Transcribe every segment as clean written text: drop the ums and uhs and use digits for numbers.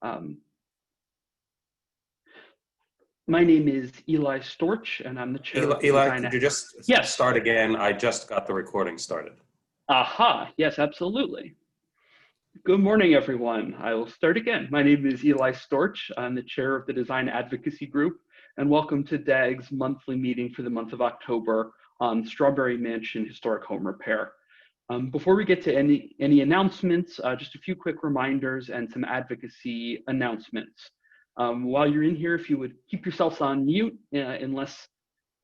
Um, my name is Eli Storch, and I'm the chair of the Eli, design. could you just start again? I just got the recording started. Aha, yes, absolutely. Good morning, everyone. I will start again. My name is Eli Storch. I'm the chair of the Design Advocacy Group, and welcome to DAG's monthly meeting for the month of October on Strawberry Mansion Historic Home Repair. Before we get to any announcements, just a few quick reminders and some advocacy announcements. While you're in here, if you would keep yourselves on mute unless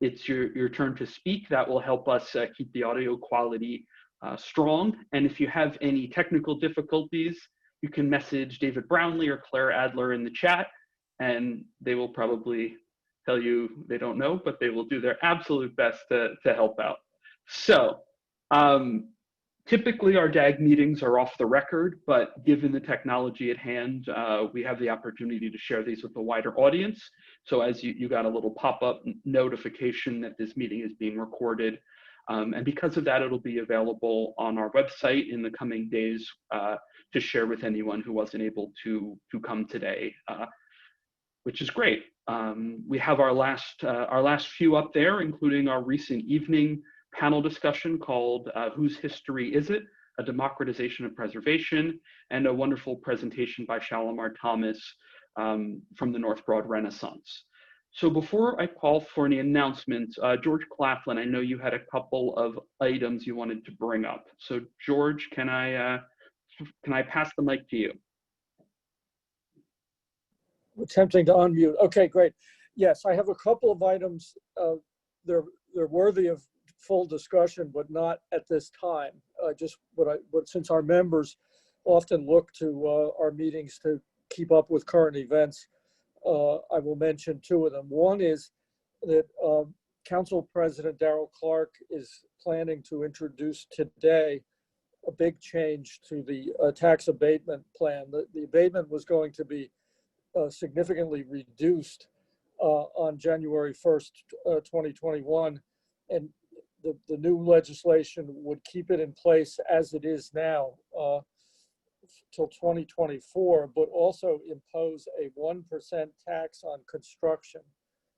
it's your turn to speak, that will help us keep the audio quality strong. And if you have any technical difficulties, you can message David Brownlee or Claire Adler in the chat, and they will probably tell you they don't know, but they will do their absolute best to help out. So, typically our DAG meetings are off the record, but given the technology at hand, we have the opportunity to share these with a wider audience. So as you got a little pop-up notification that this meeting is being recorded. And because of that, it'll be available on our website in the coming days to share with anyone who wasn't able to come today, which is great. We have our last few up there, including our recent evening panel discussion called Whose History Is It? A Democratization of Preservation, and a wonderful presentation by Shalimar Thomas from the North Broad Renaissance. So before I call for any announcements, George Claflin, I know you had a couple of items you wanted to bring up. So George, can I pass the mic to you? Attempting to unmute. Okay, great. Yes, I have a couple of items. They're worthy of full discussion, but not at this time. Since our members often look to our meetings to keep up with current events, I will mention two of them. One is that Council President Darrell Clark is planning to introduce today a big change to the tax abatement plan. The abatement was going to be significantly reduced on January 1st, 2021, and the new legislation would keep it in place as it is now till 2024, but also impose a 1% tax on construction.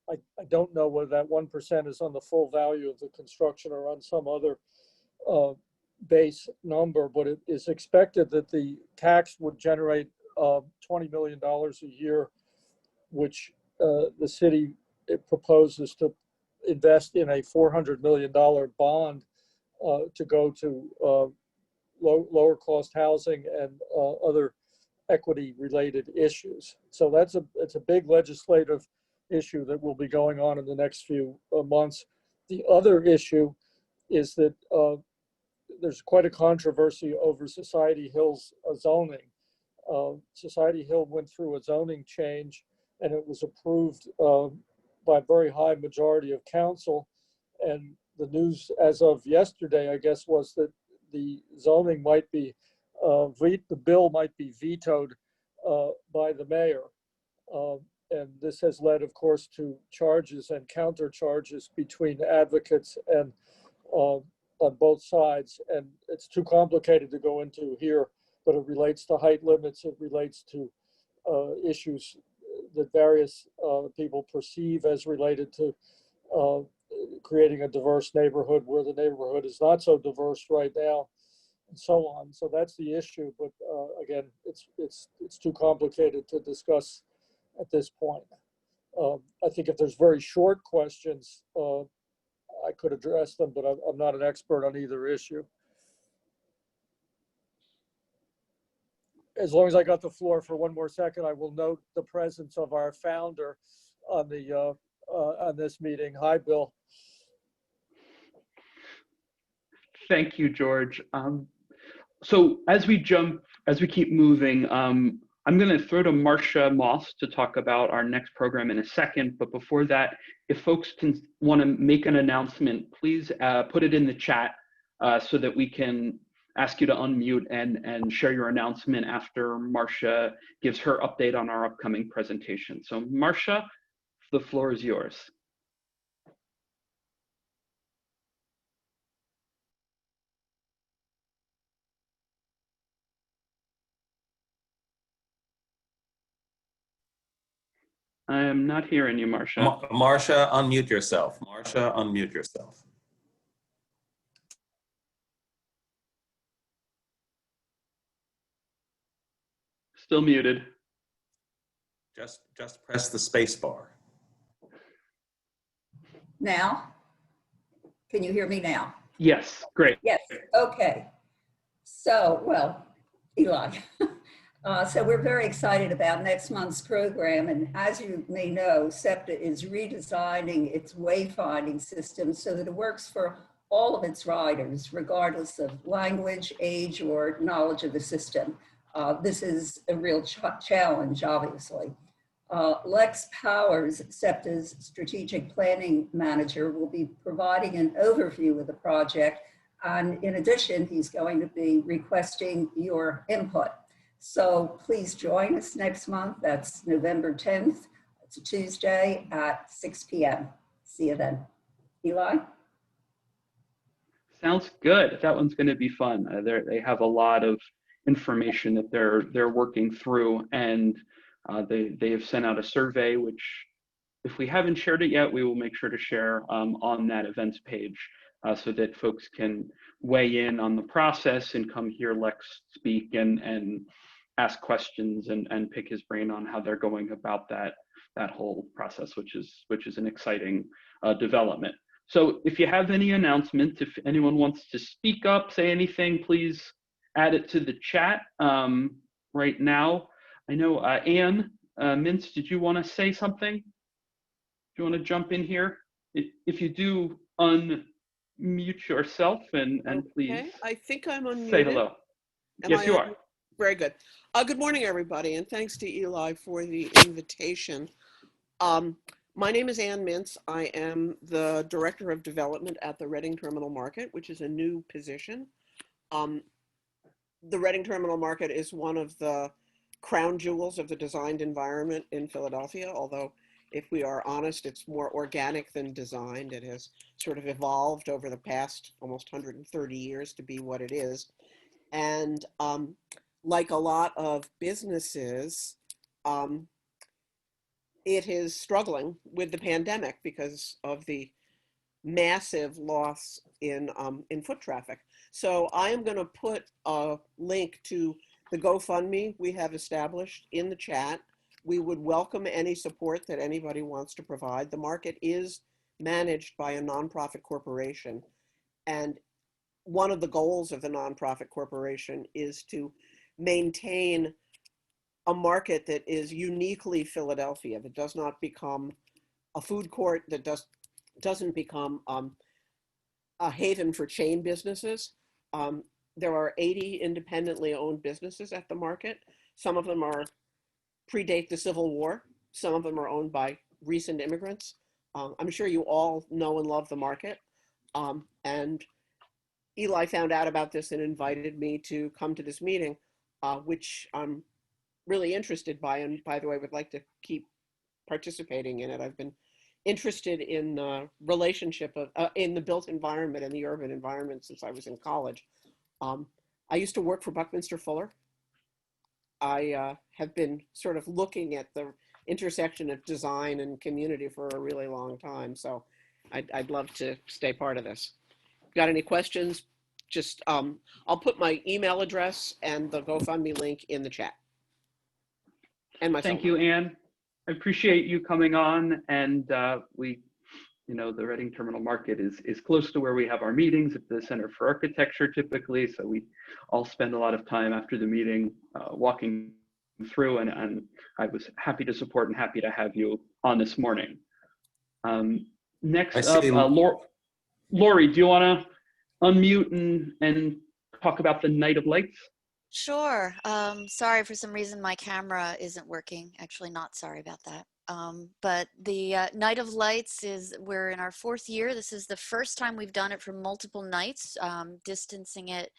I don't know whether that 1% is on the full value of the construction or on some other base number, but it is expected that the tax would generate $20 million a year, which the city proposes to invest in a $400 million bond to go to lower cost housing and other equity related issues. So it's a big legislative issue that will be going on in the next few months. The other issue is that there's quite a controversy over Society Hill's zoning. Society Hill went through a zoning change, and it was approved by a very high majority of council. And the news as of yesterday, I guess, was that the zoning might be, the bill might be vetoed by the mayor. And this has led, of course, to charges and counter charges between advocates and on both sides. And it's too complicated to go into here, but it relates to height limits. It relates to issues that various people perceive as related to creating a diverse neighborhood where the neighborhood is not so diverse right now, and so on. So that's the issue. But again, it's too complicated to discuss at this point. I think if there's very short questions, I could address them, but I'm not an expert on either issue. As long as I got the floor for one more second, I will note the presence of our founder on the on this meeting. Hi, Bill. Thank you, George. So as we keep moving, I'm going to throw to Marcia Moss to talk about our next program in a second. But before that, if folks want to make an announcement, please put it in the chat so that we can ask you to unmute and share your announcement after Marcia gives her update on our upcoming presentation. So Marcia, the floor is yours. I am not hearing you, Marcia. Marcia, unmute yourself. Marcia, unmute yourself. Still muted. Just press the space bar. Now, can you hear me now? Yes, great. Yes, okay. So, well, Eli, so we're very excited about next month's program. And as you may know, SEPTA is redesigning its wayfinding system so that it works for all of its riders, regardless of language, age, or knowledge of the system. This is a real challenge, obviously. Lex Powers, SEPTA's strategic planning manager, will be providing an overview of the project. And in addition, he's going to be requesting your input. So please join us next month. That's November 10th. It's a Tuesday at 6 p.m. See you then. Eli? Sounds good. That one's going to be fun. They have a lot of information that they're working through, and they have sent out a survey, which if we haven't shared it yet, we will make sure to share on that events page so that folks can weigh in on the process and come hear Lex speak and ask questions and pick his brain on how they're going about that whole process, which is an exciting development. So if you have any announcements, if anyone wants to speak up, say anything, please add it to the chat right now. I know Anne Mintz, did you want to say something? Do you want to jump in here? If you do, unmute yourself and please. Okay, I think I'm unmuted. Say hello. Yes, you are. Very good. Good morning, everybody, and thanks to Eli for the invitation. My name is Ann Mintz. I am the Director of Development at the Reading Terminal Market, which is a new position. The Reading Terminal Market is one of the crown jewels of the designed environment in Philadelphia, although if we are honest, it's more organic than designed. It has sort of evolved over the past almost 130 years to be what it is. And like a lot of businesses, it is struggling with the pandemic because of the massive loss in foot traffic. So I am going to put a link to the GoFundMe we have established in the chat. We would welcome any support that anybody wants to provide. The market is managed by a nonprofit corporation, and one of the goals of the nonprofit corporation is to maintain a market that is uniquely Philadelphia, that does not become a food court, that doesn't become a haven for chain businesses. There are 80 independently owned businesses at the market. Some of them predate the Civil War. Some of them are owned by recent immigrants. I'm sure you all know and love the market. And Eli found out about this and invited me to come to this meeting, which I'm really interested by, and by the way, would like to keep participating in it. I've been interested in relationship of in the built environment and the urban environment since I was in college. I used to work for Buckminster Fuller. I have been sort of looking at the intersection of design and community for a really long time. So I'd love to stay part of this. Got any questions? Just, I'll put my email address and the GoFundMe link in the chat. And my Thank you, Anne. I appreciate you coming on, and the Reading Terminal Market is close to where we have our meetings at the Center for Architecture typically, so we all spend a lot of time after the meeting walking through, and I was happy to support and happy to have you on this morning. Next up, Lori, do you want to unmute and talk about the Night of Lights? Sure. Sorry, for some reason my camera isn't working. Actually, not sorry about that. But the Night of Lights we're in our 4th year. This is the first time we've done it for multiple nights, distancing it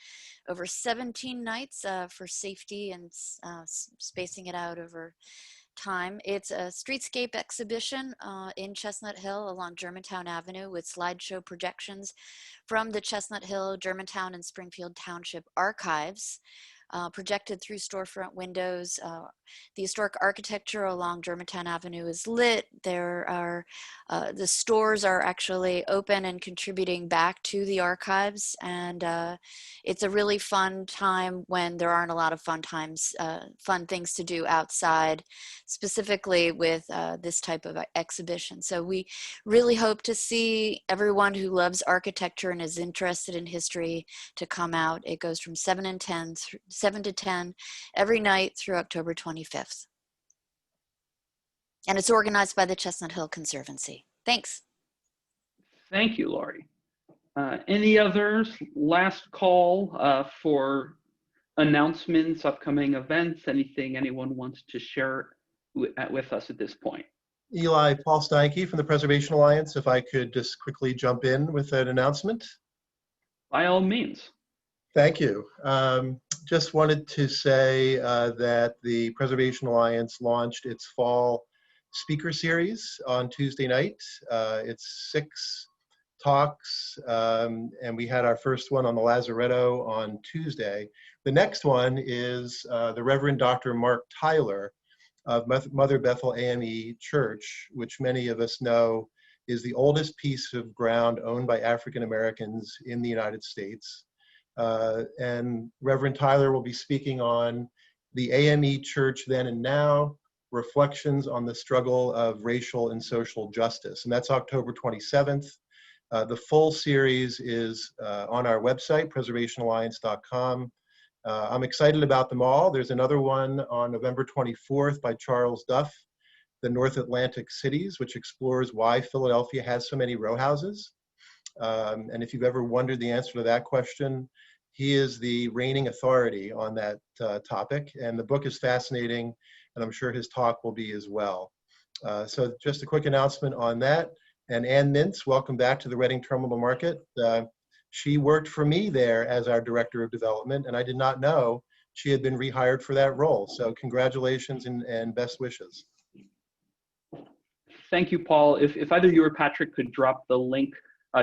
over 17 nights for safety and spacing it out over time. It's a streetscape exhibition in Chestnut Hill along Germantown Avenue with slideshow projections from the Chestnut Hill, Germantown, and Springfield Township archives. projected through storefront windows. The historic architecture along Germantown Avenue is lit. There are, the stores are actually open and contributing back to the archives. And it's a really fun time when there aren't a lot of fun things to do outside, specifically with this type of exhibition. So we really hope to see everyone who loves architecture and is interested in history to come out. It goes from 7 to 10 every night through October 25th. And it's organized by the Chestnut Hill Conservancy. Thanks. Thank you, Laurie. Any others? Last call for announcements, upcoming events, anything anyone wants to share with us at this point? Eli, Paul Steinke from the Preservation Alliance, if I could just quickly jump in with an announcement. By all means. Thank you. Just wanted to say that the Preservation Alliance launched its fall speaker series on Tuesday night. It's 6 talks, and we had our first one on the Lazaretto on Tuesday. The next one is the Reverend Dr. Mark Tyler of Mother Bethel AME Church, which many of us know is the oldest piece of ground owned by African Americans in the United States. And Reverend Tyler will be speaking on the AME Church Then and Now, Reflections on the Struggle of Racial and Social Justice. And that's October 27th. The full series is on our website, preservationalliance.com. I'm excited about them all. There's another one on November 24th by Charles Duff, The North Atlantic Cities, which explores why Philadelphia has so many row houses. And if you've ever wondered the answer to that question, he is the reigning authority on that topic. And the book is fascinating, and I'm sure his talk will be as well. So just a quick announcement on that. And Ann Mintz, welcome back to the Reading Terminal Market. She worked for me there as our Director of Development, and I did not know she had been rehired for that role. So congratulations and best wishes. Thank you, Paul. If either you or Patrick could drop the link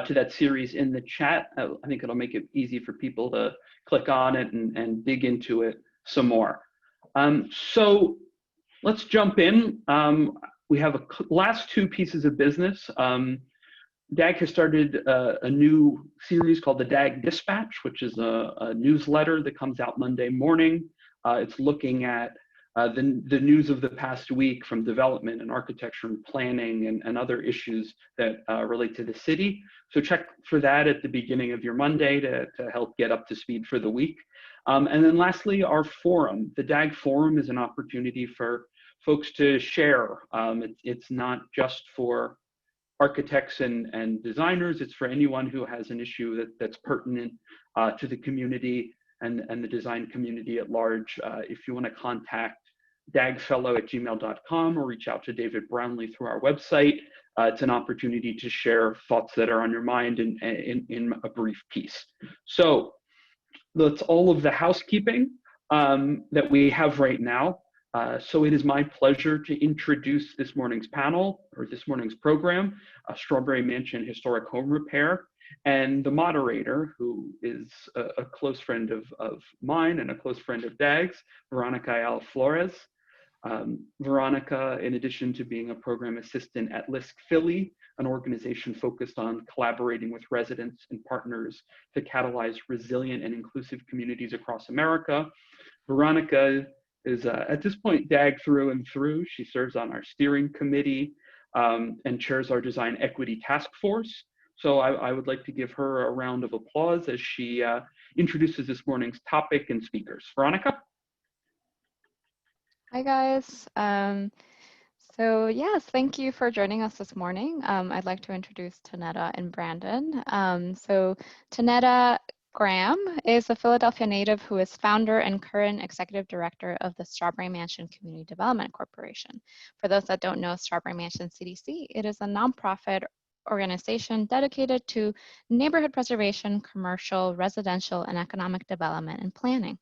to that series in the chat, I think it'll make it easy for people to click on it and dig into it some more. So let's jump in. We have last 2 pieces of business. DAG has started a new series called the DAG Dispatch, which is a newsletter that comes out Monday morning. It's looking at the news of the past week from development and architecture and planning and other issues that relate to the city. So check for that at the beginning of your Monday to help get up to speed for the week. And then lastly, our forum. The DAG Forum is an opportunity for folks to share. It's not just for architects and designers, it's for anyone who has an issue that's pertinent to the community and the design community at large. If you want to contact dagfellow@gmail.com or reach out to David Brownlee through our website, it's an opportunity to share thoughts that are on your mind in a brief piece. So that's all of the housekeeping that we have right now. So it is my pleasure to introduce this morning's panel, or this morning's program, Strawberry Mansion Historic Home Repair, and the moderator, who is a close friend of mine and a close friend of DAG's, Verónica Ayala Flores. Verónica, in addition to being a program assistant at LISC Philly, an organization focused on collaborating with residents and partners to catalyze resilient and inclusive communities across America, Verónica is at this point DAG through and through. She serves on our steering committee and chairs our Design Equity Task Force. So I would like to give her a round of applause as she introduces this morning's topic and speakers. Verónica? Hi, guys. So yes, thank you for joining us this morning. I'd like to introduce Tonnetta and Brandon. So Tonnetta Graham is a Philadelphia native who is founder and current executive director of the Strawberry Mansion Community Development Corporation. For those that don't know Strawberry Mansion CDC, it is a nonprofit organization dedicated to neighborhood preservation, commercial, residential, and economic development and planning.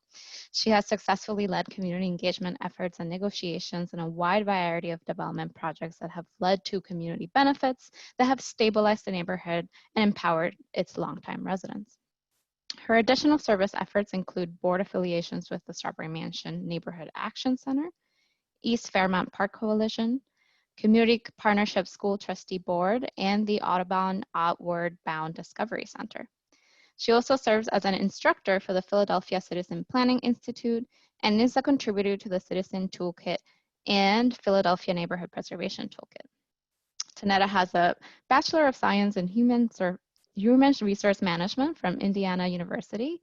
She has successfully led community engagement efforts and negotiations in a wide variety of development projects that have led to community benefits that have stabilized the neighborhood and empowered its longtime residents. Her additional service efforts include board affiliations with the Strawberry Mansion Neighborhood Action Center, East Fairmount Park Coalition, Community Partnership School Trustee Board, and the Audubon Outward Bound Discovery Center. She also serves as an instructor for the Philadelphia Citizen Planning Institute and is a contributor to the Citizen Toolkit and Philadelphia Neighborhood Preservation Toolkit. Tonnetta has a Bachelor of Science in Human Resource Management from Indiana University,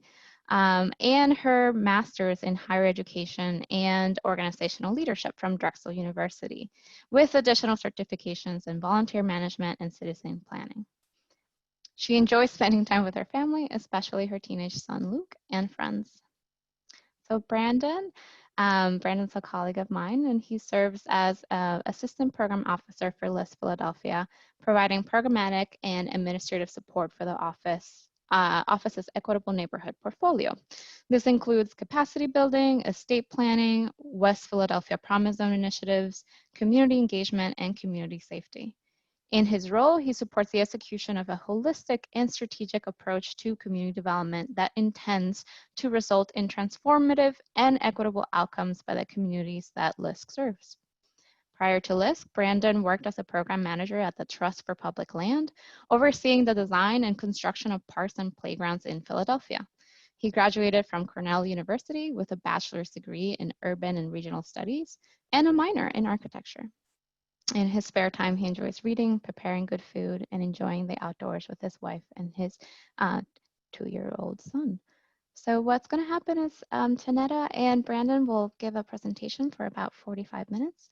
and her Master's in Higher Education and Organizational Leadership from Drexel University, with additional certifications in volunteer management and citizen planning. She enjoys spending time with her family, especially her teenage son, Luke, and friends. So Brandon's a colleague of mine, and he serves as Assistant Program Officer for LISC Philadelphia, providing programmatic and administrative support for the office's equitable neighborhood portfolio. This includes capacity building, estate planning, West Philadelphia Promise Zone initiatives, community engagement, and community safety. In his role, he supports the execution of a holistic and strategic approach to community development that intends to result in transformative and equitable outcomes by the communities that LISC serves. Prior to LISC, Brandon worked as a program manager at the Trust for Public Land, overseeing the design and construction of parks and playgrounds in Philadelphia. He graduated from Cornell University with a bachelor's degree in urban and regional studies and a minor in architecture. In his spare time, he enjoys reading, preparing good food, and enjoying the outdoors with his wife and his 2-year-old son. So what's going to happen is Tonnetta and Brandon will give a presentation for about 45 minutes.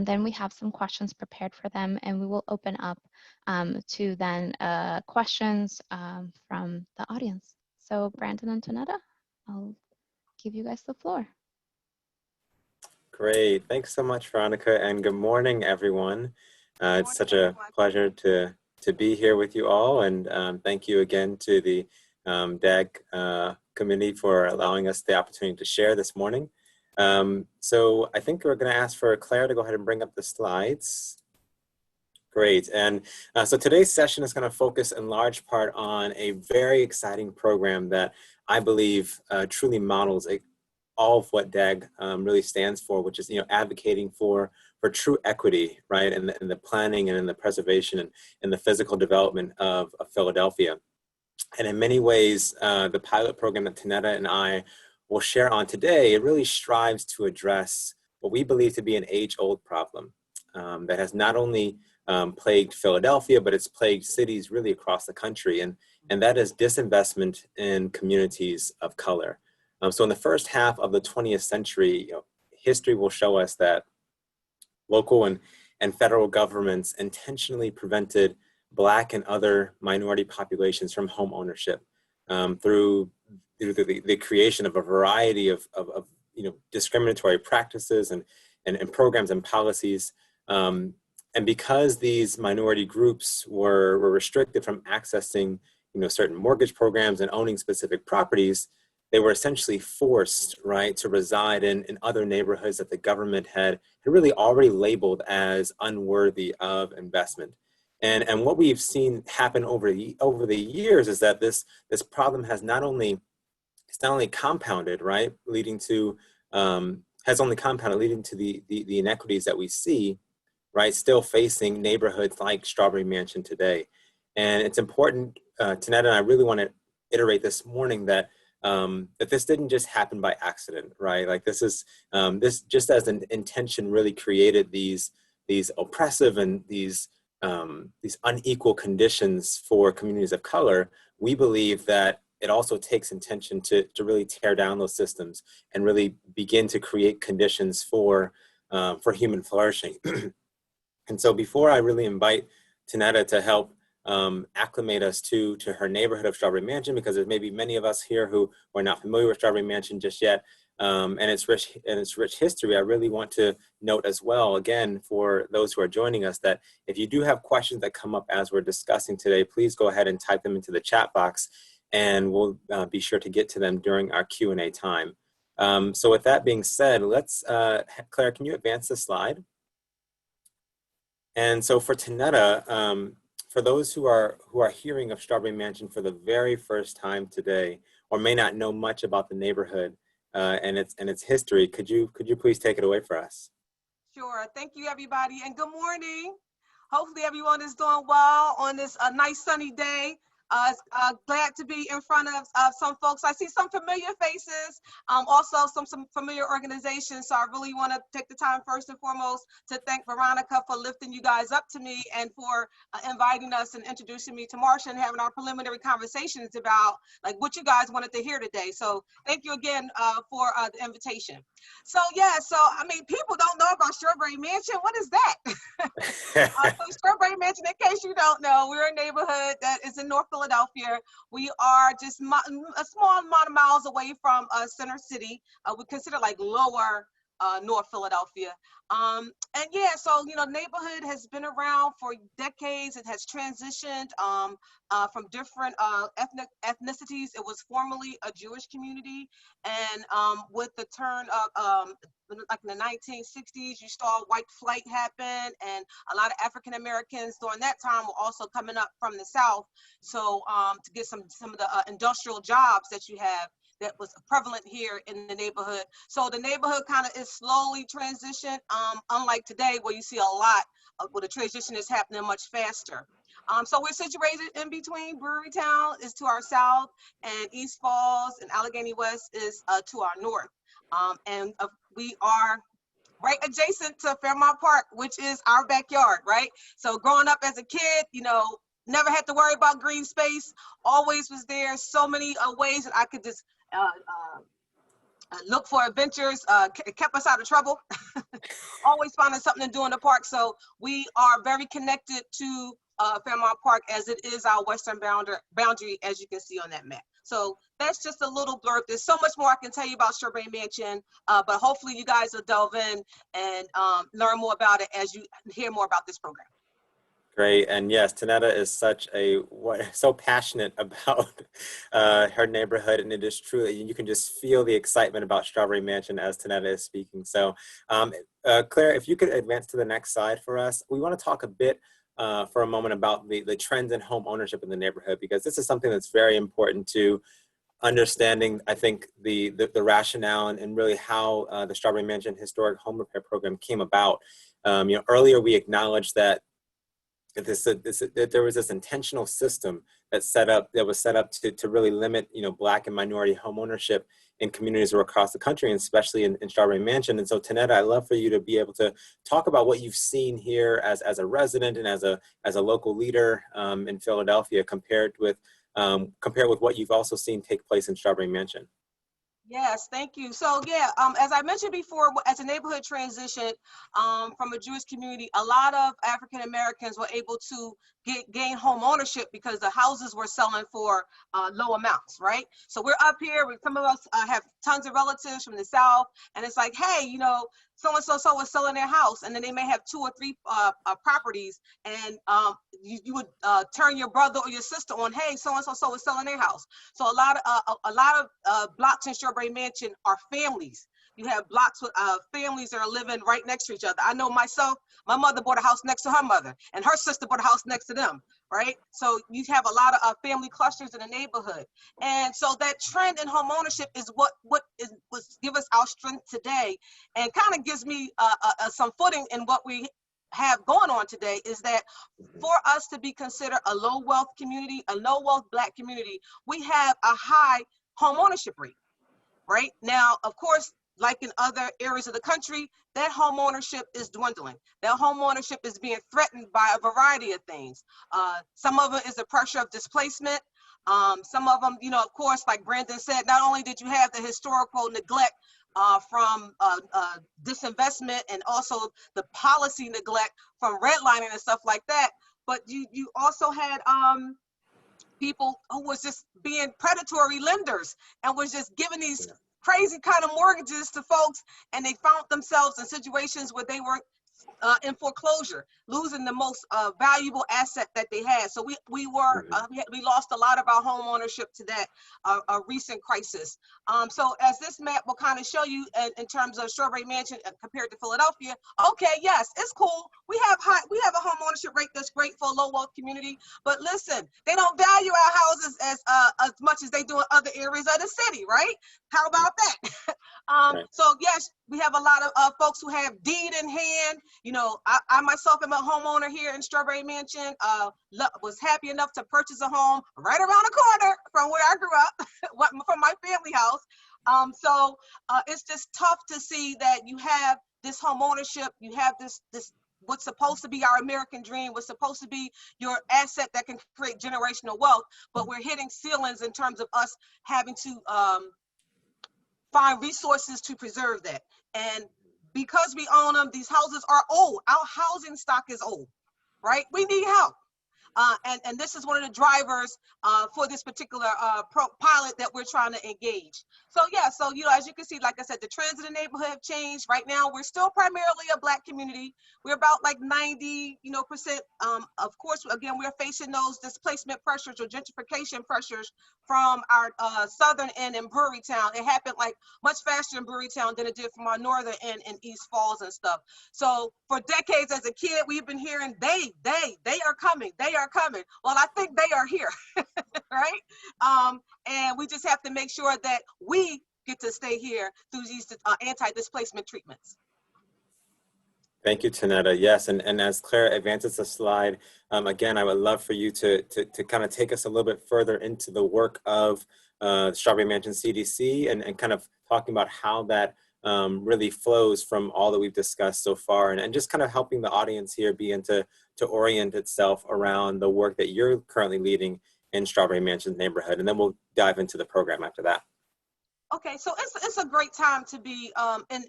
Then we have some questions prepared for them, and we will open up to then questions from the audience. So Brandon and Tonnetta, I'll give you guys the floor. Great. Thanks so much, Veronica, and good morning, everyone. It's such a pleasure to be here with you all, and thank you again to the DAG committee for allowing us the opportunity to share this morning. So I think we're going to ask for Claire to go ahead and bring up the slides. Great. And so today's session is going to focus in large part on a very exciting program that I believe truly models all of what DAG really stands for, which is advocating for true equity, right, in the planning and in the preservation and in the physical development of Philadelphia. And in many ways, the pilot program that Tonnetta and I will share on today, it really strives to address what we believe to be an age-old problem that has not only plagued Philadelphia, but it's plagued cities really across the country, and that is disinvestment in communities of color. So in the first half of the 20th century, history will show us that local and federal governments intentionally prevented Black and other minority populations from home ownership through the creation of a variety of discriminatory practices and programs and policies. And because these minority groups were restricted from accessing certain mortgage programs and owning specific properties, they were essentially forced, right, to reside in other neighborhoods that the government had really already labeled as unworthy of investment. And what we've seen happen over the years is that this problem has not only compounded, right, leading to the inequities that we see, right, still facing neighborhoods like Strawberry Mansion today. And it's important, Tonnetta and I really want to iterate this morning that this didn't just happen by accident, right? Like this just as an intention really created these oppressive and these unequal conditions for communities of color. We believe that it also takes intention to really tear down those systems and really begin to create conditions for human flourishing. And so before I really invite Tonnetta to help acclimate us to her neighborhood of Strawberry Mansion, because there's maybe many of us here who are not familiar with Strawberry Mansion just yet, and its rich history, I really want to note as well, again, for those who are joining us, that if you do have questions that come up as we're discussing today, please go ahead and type them into the chat box, and we'll be sure to get to them during our Q&A time. So with that being said, let's, Claire, can you advance the slide? And so for Tonnetta, for those who are hearing of Strawberry Mansion for the very first time today, or may not know much about the neighborhood and its history. Could you please take it away for us? Sure. Thank you, everybody, and good morning. Hopefully everyone is doing well on this nice sunny day. Glad to be in front of some folks. I see some familiar faces, also some familiar organizations. So I really want to take the time first and foremost to thank Verónica for lifting you guys up to me and for inviting us and introducing me to Marsha and having our preliminary conversations about like what you guys wanted to hear today. So thank you again for the invitation. So yeah, so I mean, people don't know about Strawberry Mansion. What is that? So Strawberry Mansion, in case you don't know, we're a neighborhood that is in North Philadelphia. We are just a small amount of miles away from Center City. We consider like lower North Philadelphia. And yeah, so, you know, neighborhood has been around for decades. It has transitioned from different ethnicities. It was formerly a Jewish community. And with the turn of like in the 1960s, you saw white flight happen, and a lot of African Americans during that time were also coming up from the South. So to get some of the industrial jobs that you have that was prevalent here in the neighborhood. So the neighborhood kind of is slowly transitioned, unlike today where you see a lot of where the transition is happening much faster. So we're situated in between. Brewery Town is to our south, and East Falls and Allegheny West is to our north. And we are right adjacent to Fairmount Park, which is our backyard, right? So growing up as a kid, you know, never had to worry about green space, always was there. So many ways that I could just look for adventures, kept us out of trouble. Always finding something to do in the park. So we are very connected to Fairmount Park, as it is our western boundary, as you can see on that map. So that's just a little blurb. There's so much more I can tell you about Strawberry Mansion, but hopefully you guys will delve in and learn more about it as you hear more about this program. Great, and yes, Tonnetta is so passionate about her neighborhood, and it is true. You can just feel the excitement about Strawberry Mansion as Tonnetta is speaking. So, Claire, if you could advance to the next slide for us, we want to talk a bit for a moment about the trends in home ownership in the neighborhood, because this is something that's very important to understanding, I think, the rationale and really how the Strawberry Mansion Historic Home Repair Program came about. Earlier we acknowledged that there was this intentional system that was set up to really limit, Black and minority home ownership in communities across the country, and especially in Strawberry Mansion. And so, Tonnetta, I'd love for you to be able to talk about what you've seen here as a resident and as a local leader in Philadelphia, compared with what you've also seen take place in Strawberry Mansion. Yes, thank you. So yeah, as I mentioned before, as a neighborhood transition from a Jewish community, a lot of African Americans were able to gain home ownership because the houses were selling for low amounts, right? So we're up here, some of us have tons of relatives from the South, and it's like, hey, so-and-so was selling their house, and then they may have 2 or 3 properties, and you would turn your brother or your sister on, hey, so-and-so is selling their house. So a lot of blocks in Strawberry Mansion are families. You have blocks with families that are living right next to each other. I know myself, my mother bought a house next to her mother, and her sister bought a house next to them, right? So you have a lot of family clusters in the neighborhood. And so that trend in home ownership is what give us our strength today, and kind of gives me some footing in what we have going on today, is that for us to be considered a low wealth community, a low wealth Black community, we have a high home ownership rate, right? Now, of course, like in other areas of the country, that home ownership is dwindling. That home ownership is being threatened by a variety of things. Some of it is the pressure of displacement. Some of them, of course, like Brandon said, not only did you have the historical neglect from disinvestment, and also the policy neglect from redlining and stuff like that, but you also had people who was just being predatory lenders and was just giving these crazy kind of mortgages to folks, and they found themselves in situations where they were in foreclosure, losing the most valuable asset that they had. So we lost a lot of our home ownership to that recent crisis. So as this map will kind of show you in terms of Strawberry Mansion compared to Philadelphia, okay, yes, it's cool. We have a home ownership rate that's great for a low wealth community, but listen, they don't value our houses as much as they do in other areas of the city, right? How about that? So yes, we have a lot of folks who have deed in hand. You know, I myself am a homeowner here in Strawberry Mansion. Was happy enough to purchase a home right around the corner from where I grew up, from my family house. So it's just tough to see that you have this home ownership, you have this what's supposed to be our American dream, what's supposed to be your asset that can create generational wealth, but we're hitting ceilings in terms of us having to find resources to preserve that. And because we own them, these houses are old. Our housing stock is old, right? We need help. And this is one of the drivers for this particular pilot that we're trying to engage. So yeah, so you know, as you can see, like I said, the trends in the neighborhood have changed. Right now, we're still primarily a Black community. We're about like 90%. Of course, again, we're facing those displacement pressures or gentrification pressures from our southern end in Brewerytown. It happened like much faster in Brewerytown than it did from our northern end in East Falls and stuff. So for decades as a kid, we've been hearing they are coming, they are coming. Well, I think they are here, right? And we just have to make sure that we get to stay here through these anti-displacement treatments. Thank you, Tonnetta. Yes, and as Claire advances the slide, again, I would love for you to kind of take us a little bit further into the work of Strawberry Mansion CDC and kind of talking about how that really flows from all that we've discussed so far, and just kind of helping the audience here begin to orient itself around the work that you're currently leading in Strawberry Mansion neighborhood, and then we'll dive into the program after that. Okay, so it's a great time to be in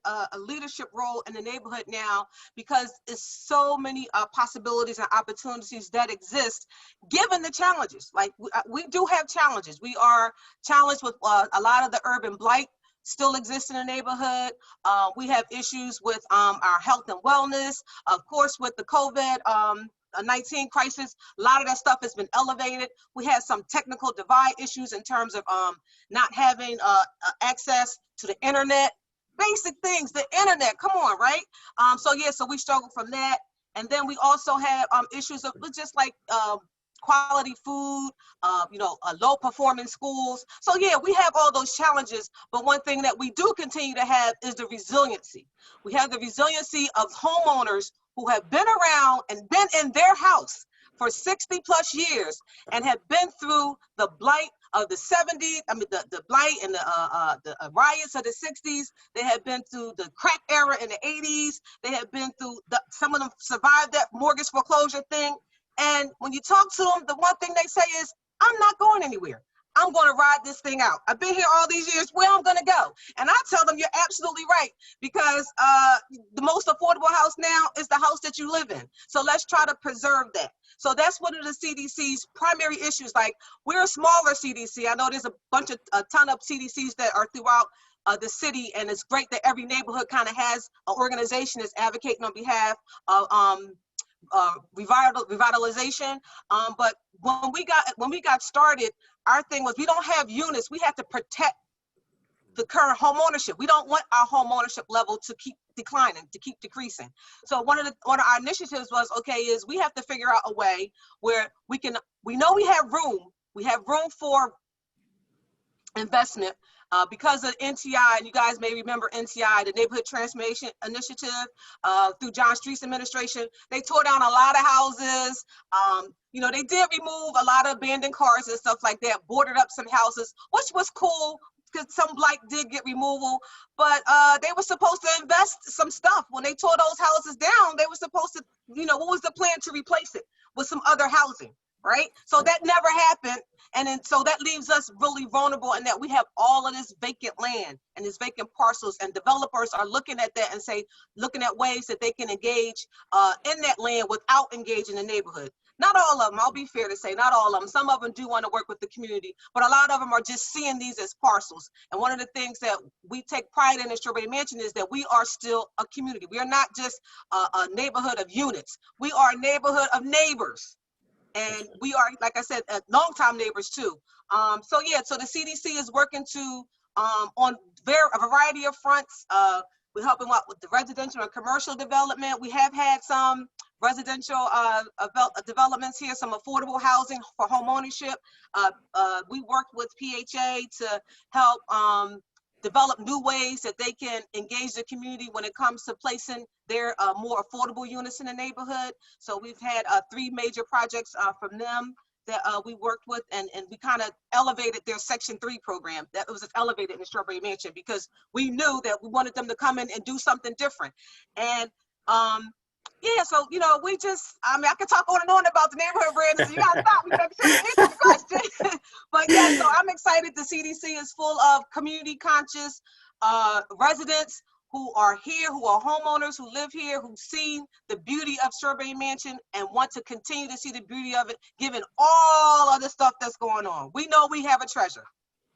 a leadership role in the neighborhood now, because there's so many possibilities and opportunities that exist given the challenges. Like we do have challenges. We are challenged with a lot of the urban blight still exists in the neighborhood. We have issues with our health and wellness. Of course, with the COVID-19 crisis, a lot of that stuff has been elevated. We had some technical divide issues in terms of not having access to the internet. Basic things, the internet, come on, right? So yeah, so we struggle from that. And then we also have issues of just like quality food, low performing schools. So yeah, we have all those challenges, but one thing that we do continue to have is the resiliency. We have the resiliency of homeowners who have been around and been in their house for 60 plus years and have been through the blight of the 70s, the blight and the riots of the 60s. They have been through the crack era in the 80s. They have been through, some of them survived that mortgage foreclosure thing. And when you talk to them, the one thing they say is, I'm not going anywhere. I'm going to ride this thing out. I've been here all these years. Where I'm going to go? And I tell them, you're absolutely right, because the most affordable house now is the house that you live in. So let's try to preserve that. So that's one of the CDC's primary issues. Like, we're a smaller CDC. I know there's a ton of CDCs that are throughout the city, and it's great that every neighborhood kind of has an organization that's advocating on behalf of revitalization. But when we got started, our thing was, we don't have units. We have to protect the current home ownership. We don't want our home ownership level to keep declining, to keep decreasing. So one of our initiatives was, is we have to figure out a way where we know we have room for investment. Because of NTI, and you guys may remember NTI, the Neighborhood Transformation Initiative, through John Street's administration, they tore down a lot of houses. They did remove a lot of abandoned cars and stuff like that, boarded up some houses, which was cool, because some blight did get removal, but they were supposed to invest some stuff. When they tore those houses down, they were supposed to, what was the plan to replace it with some other housing, right? So that never happened. And then, so that leaves us really vulnerable in that we have all of this vacant land and this vacant parcels, and developers are looking at that and looking at ways that they can engage in that land without engaging the neighborhood. Not all of them, I'll be fair to say, not all of them. Some of them do want to work with the community, but a lot of them are just seeing these as parcels. And one of the things that we take pride in Strawberry Mansion is that we are still a community. We are not just a neighborhood of units. We are a neighborhood of neighbors. And we are, like I said, longtime neighbors too. So yeah, so the CDC is working to on a variety of fronts. We're helping out with the residential and commercial development. We have had some residential developments here, some affordable housing for home ownership. We worked with PHA to help develop new ways that they can engage the community when it comes to placing their more affordable units in the neighborhood. So we've had 3 major projects from them that we worked with, and we kind of elevated their Section 3 program. That was elevated in the Strawberry Mansion because we knew that we wanted them to come in and do something different. And yeah, so, you know, we just, I mean, I could talk on and on about the neighborhood, Brandon, so you gotta stop me, make sure you answer the question. But yeah, so I'm excited. The CDC is full of community conscious residents who are here, who are homeowners, who live here, who've seen the beauty of Strawberry Mansion and want to continue to see the beauty of it, given all of the stuff that's going on. We know we have a treasure.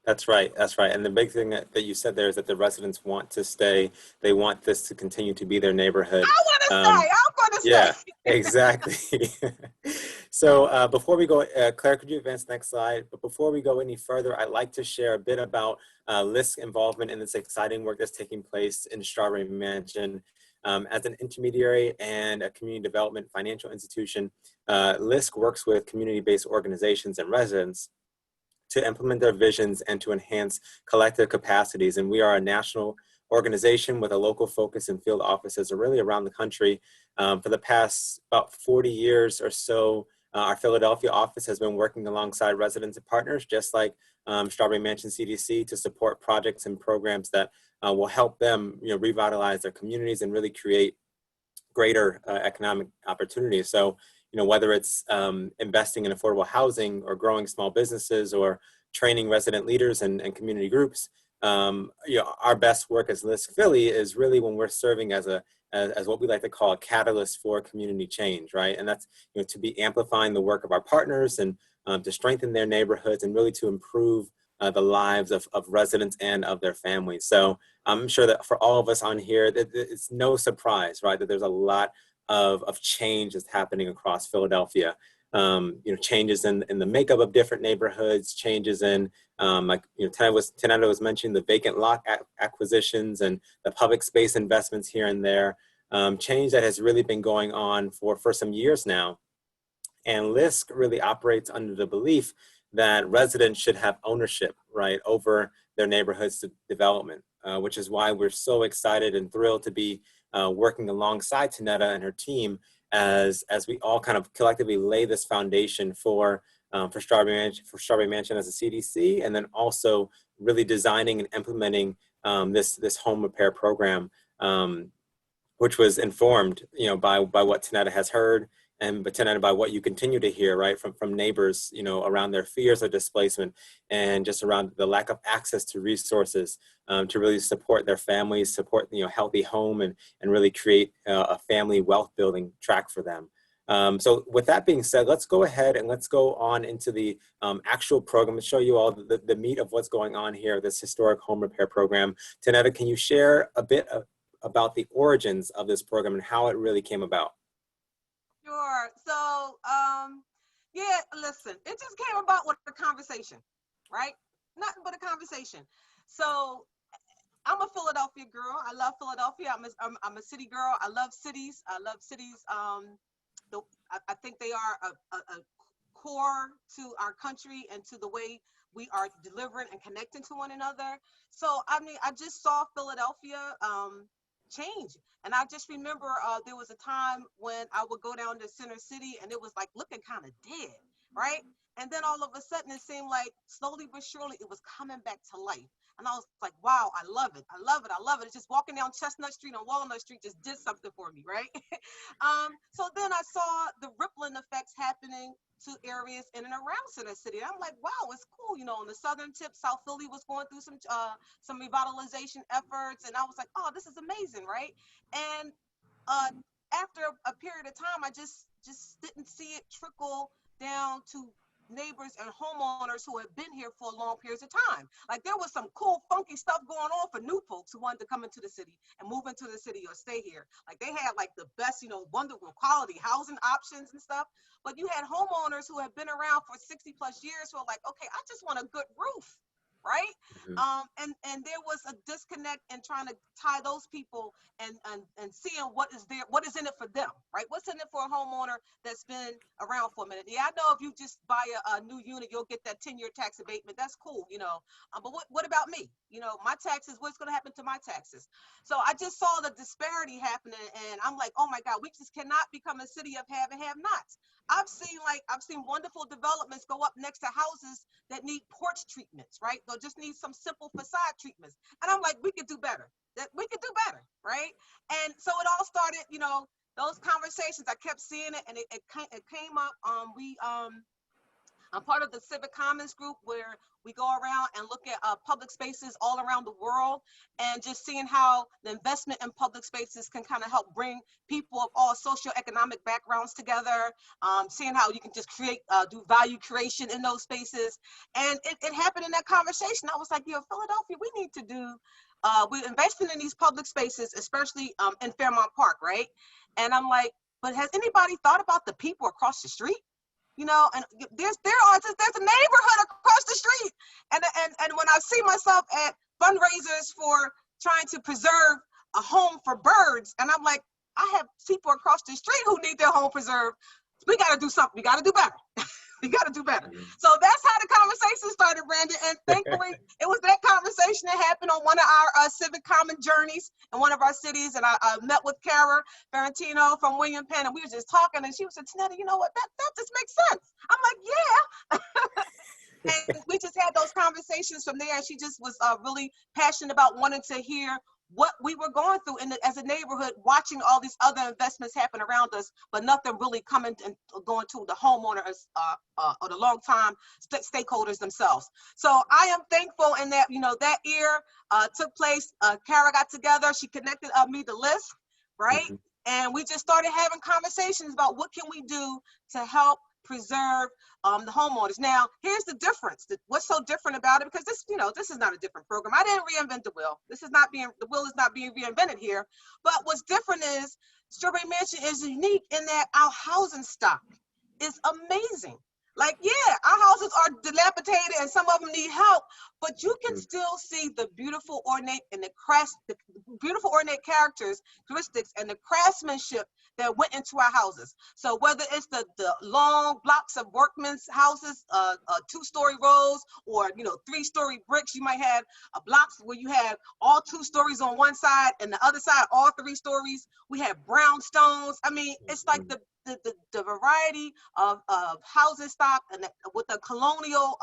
That's right. That's right. And the big thing that you said there is that the residents want to stay. They want this to continue to be their neighborhood. I want to stay. I'm going to stay. Yeah, exactly. So before we go, Claire, could you advance the next slide? But before we go any further, I'd like to share a bit about LISC involvement in this exciting work that's taking place in Strawberry Mansion. As an intermediary and a community development financial institution, LISC works with community-based organizations and residents to implement their visions and to enhance collective capacities. And we are a national organization with a local focus and field offices really around the country. For the past about 40 years or so, our Philadelphia office has been working alongside residents and partners, just like Strawberry Mansion CDC, to support projects and programs that will help them, you know, revitalize their communities and really create greater economic opportunities. So, you know, whether it's investing in affordable housing or growing small businesses or training resident leaders and community groups, you know, our best work as LISC Philly is really when we're serving as what we like to call a catalyst for community change, right? And that's, you know, to be amplifying the work of our partners and to strengthen their neighborhoods and really to improve the lives of residents and of their families. So I'm sure that for all of us on here, it's no surprise, right, that there's a lot of change that's happening across Philadelphia. You know, changes in the makeup of different neighborhoods, changes in, like, you know, Tonnetta was mentioning the vacant lot acquisitions and the public space investments here and there, change that has really been going on for some years now. And LISC really operates under the belief that residents should have ownership, right, over their neighborhood's development, which is why we're so excited and thrilled to be working alongside Tonnetta and her team as we all kind of collectively lay this foundation for Strawberry Mansion as a CDC, and then also really designing and implementing this home repair program, which was informed, you know, by what Tonnetta has heard, and but Tonnetta, by what you continue to hear, right, from neighbors, you know, around their fears of displacement and just around the lack of access to resources to really support their families, support, you know, healthy home, and really create a family wealth building track for them. So with that being said, let's go ahead and let's go on into the actual program and show you all the meat of what's going on here, this historic home repair program. Tonnetta, can you share a bit about the origins of this program and how it really came about? Sure. So, yeah, listen, it just came about with a conversation, right? Nothing but a conversation. So I'm a Philadelphia girl. I love Philadelphia. I'm a city girl. I love cities. I love cities. I think they are a core to our country and to the way we are delivering and connecting to one another. So, I mean, I just saw Philadelphia change. And I just remember there was a time when I would go down to Center City and it was like looking kind of dead, right? And then all of a sudden it seemed like slowly but surely it was coming back to life. And I was like, wow, I love it. I love it. I love it. It's just walking down Chestnut Street and Walnut Street just did something for me, right? So then I saw the rippling effects happening to areas in and around Center City. I'm like, wow, it's cool. You know, on the southern tip, South Philly was going through some revitalization efforts. And I was like, oh, this is amazing, right? And after a period of time, I just didn't see it trickle down to neighbors and homeowners who had been here for long periods of time. Like there was some cool, funky stuff going on for new folks who wanted to come into the city and move into the city or stay here. Like they had like the best, you know, wonderful quality housing options and stuff. But you had homeowners who had been around for 60 plus years who are like, okay, I just want a good roof. Right. And there was a disconnect in trying to tie those people and seeing what is in it for them. Right. What's in it for a homeowner that's been around for a minute? Yeah, I know if you just buy a new unit, you'll get that 10-year tax abatement. That's cool, you know. But what about me? You know, my taxes, what's going to happen to my taxes? So I just saw the disparity happening and I'm like, oh my God, we just cannot become a city of have and have nots. I've seen wonderful developments go up next to houses that need porch treatments, right? They'll just need some simple facade treatments. And I'm like, we could do better. Right? And so it all started, you know, those conversations, I kept seeing it and it came up. I'm part of the Civic Commons group where we go around and look at public spaces all around the world and just seeing how the investment in public spaces can kind of help bring people of all socioeconomic backgrounds together, seeing how you can just do value creation in those spaces. And it happened in that conversation. I was like, yo, Philadelphia, we need to do, we're investing in these public spaces, especially in Fairmount Park, right? And I'm like, but has anybody thought about the people across the street? You know, and there's a neighborhood across the street. And when I see myself at fundraisers for trying to preserve a home for birds, and I'm like, I have people across the street who need their home preserved. We got to do something. We got to do better. We got to do better. So that's how the conversation started, Brandon. And thankfully, it was that conversation that happened on one of our civic common journeys in one of our cities. And I met with Kara Ferrantino from William Penn, and we were just talking. And she was like, Tonnetta, you know what? That just makes sense. I'm like, yeah. And we just had those conversations from there. And she just was really passionate about wanting to hear what we were going through as a neighborhood, watching all these other investments happen around us, but nothing really coming and going to the homeowners or the long-time stakeholders themselves. So I am thankful in that, you know, that year took place. Kara got together. She connected me to LISC, right? And we just started having conversations about what can we do to help preserve the homeowners. Now, here's the difference. What's so different about it? Because this, you know, this is not a different program. I didn't reinvent the wheel. The wheel is not being reinvented here. But what's different is Strawberry Mansion is unique in that our housing stock is amazing. Like, yeah, our houses are dilapidated and some of them need help, but you can still see the beautiful ornate and the beautiful ornate characteristics and the craftsmanship that went into our houses. So whether it's the long blocks of workmen's houses, 2-story rows, or, you know, 3-story bricks, you might have blocks where you have all 2 stories on one side and the other side all 3 stories. We have brownstones. I mean, it's like the variety of housing stock and with the colonial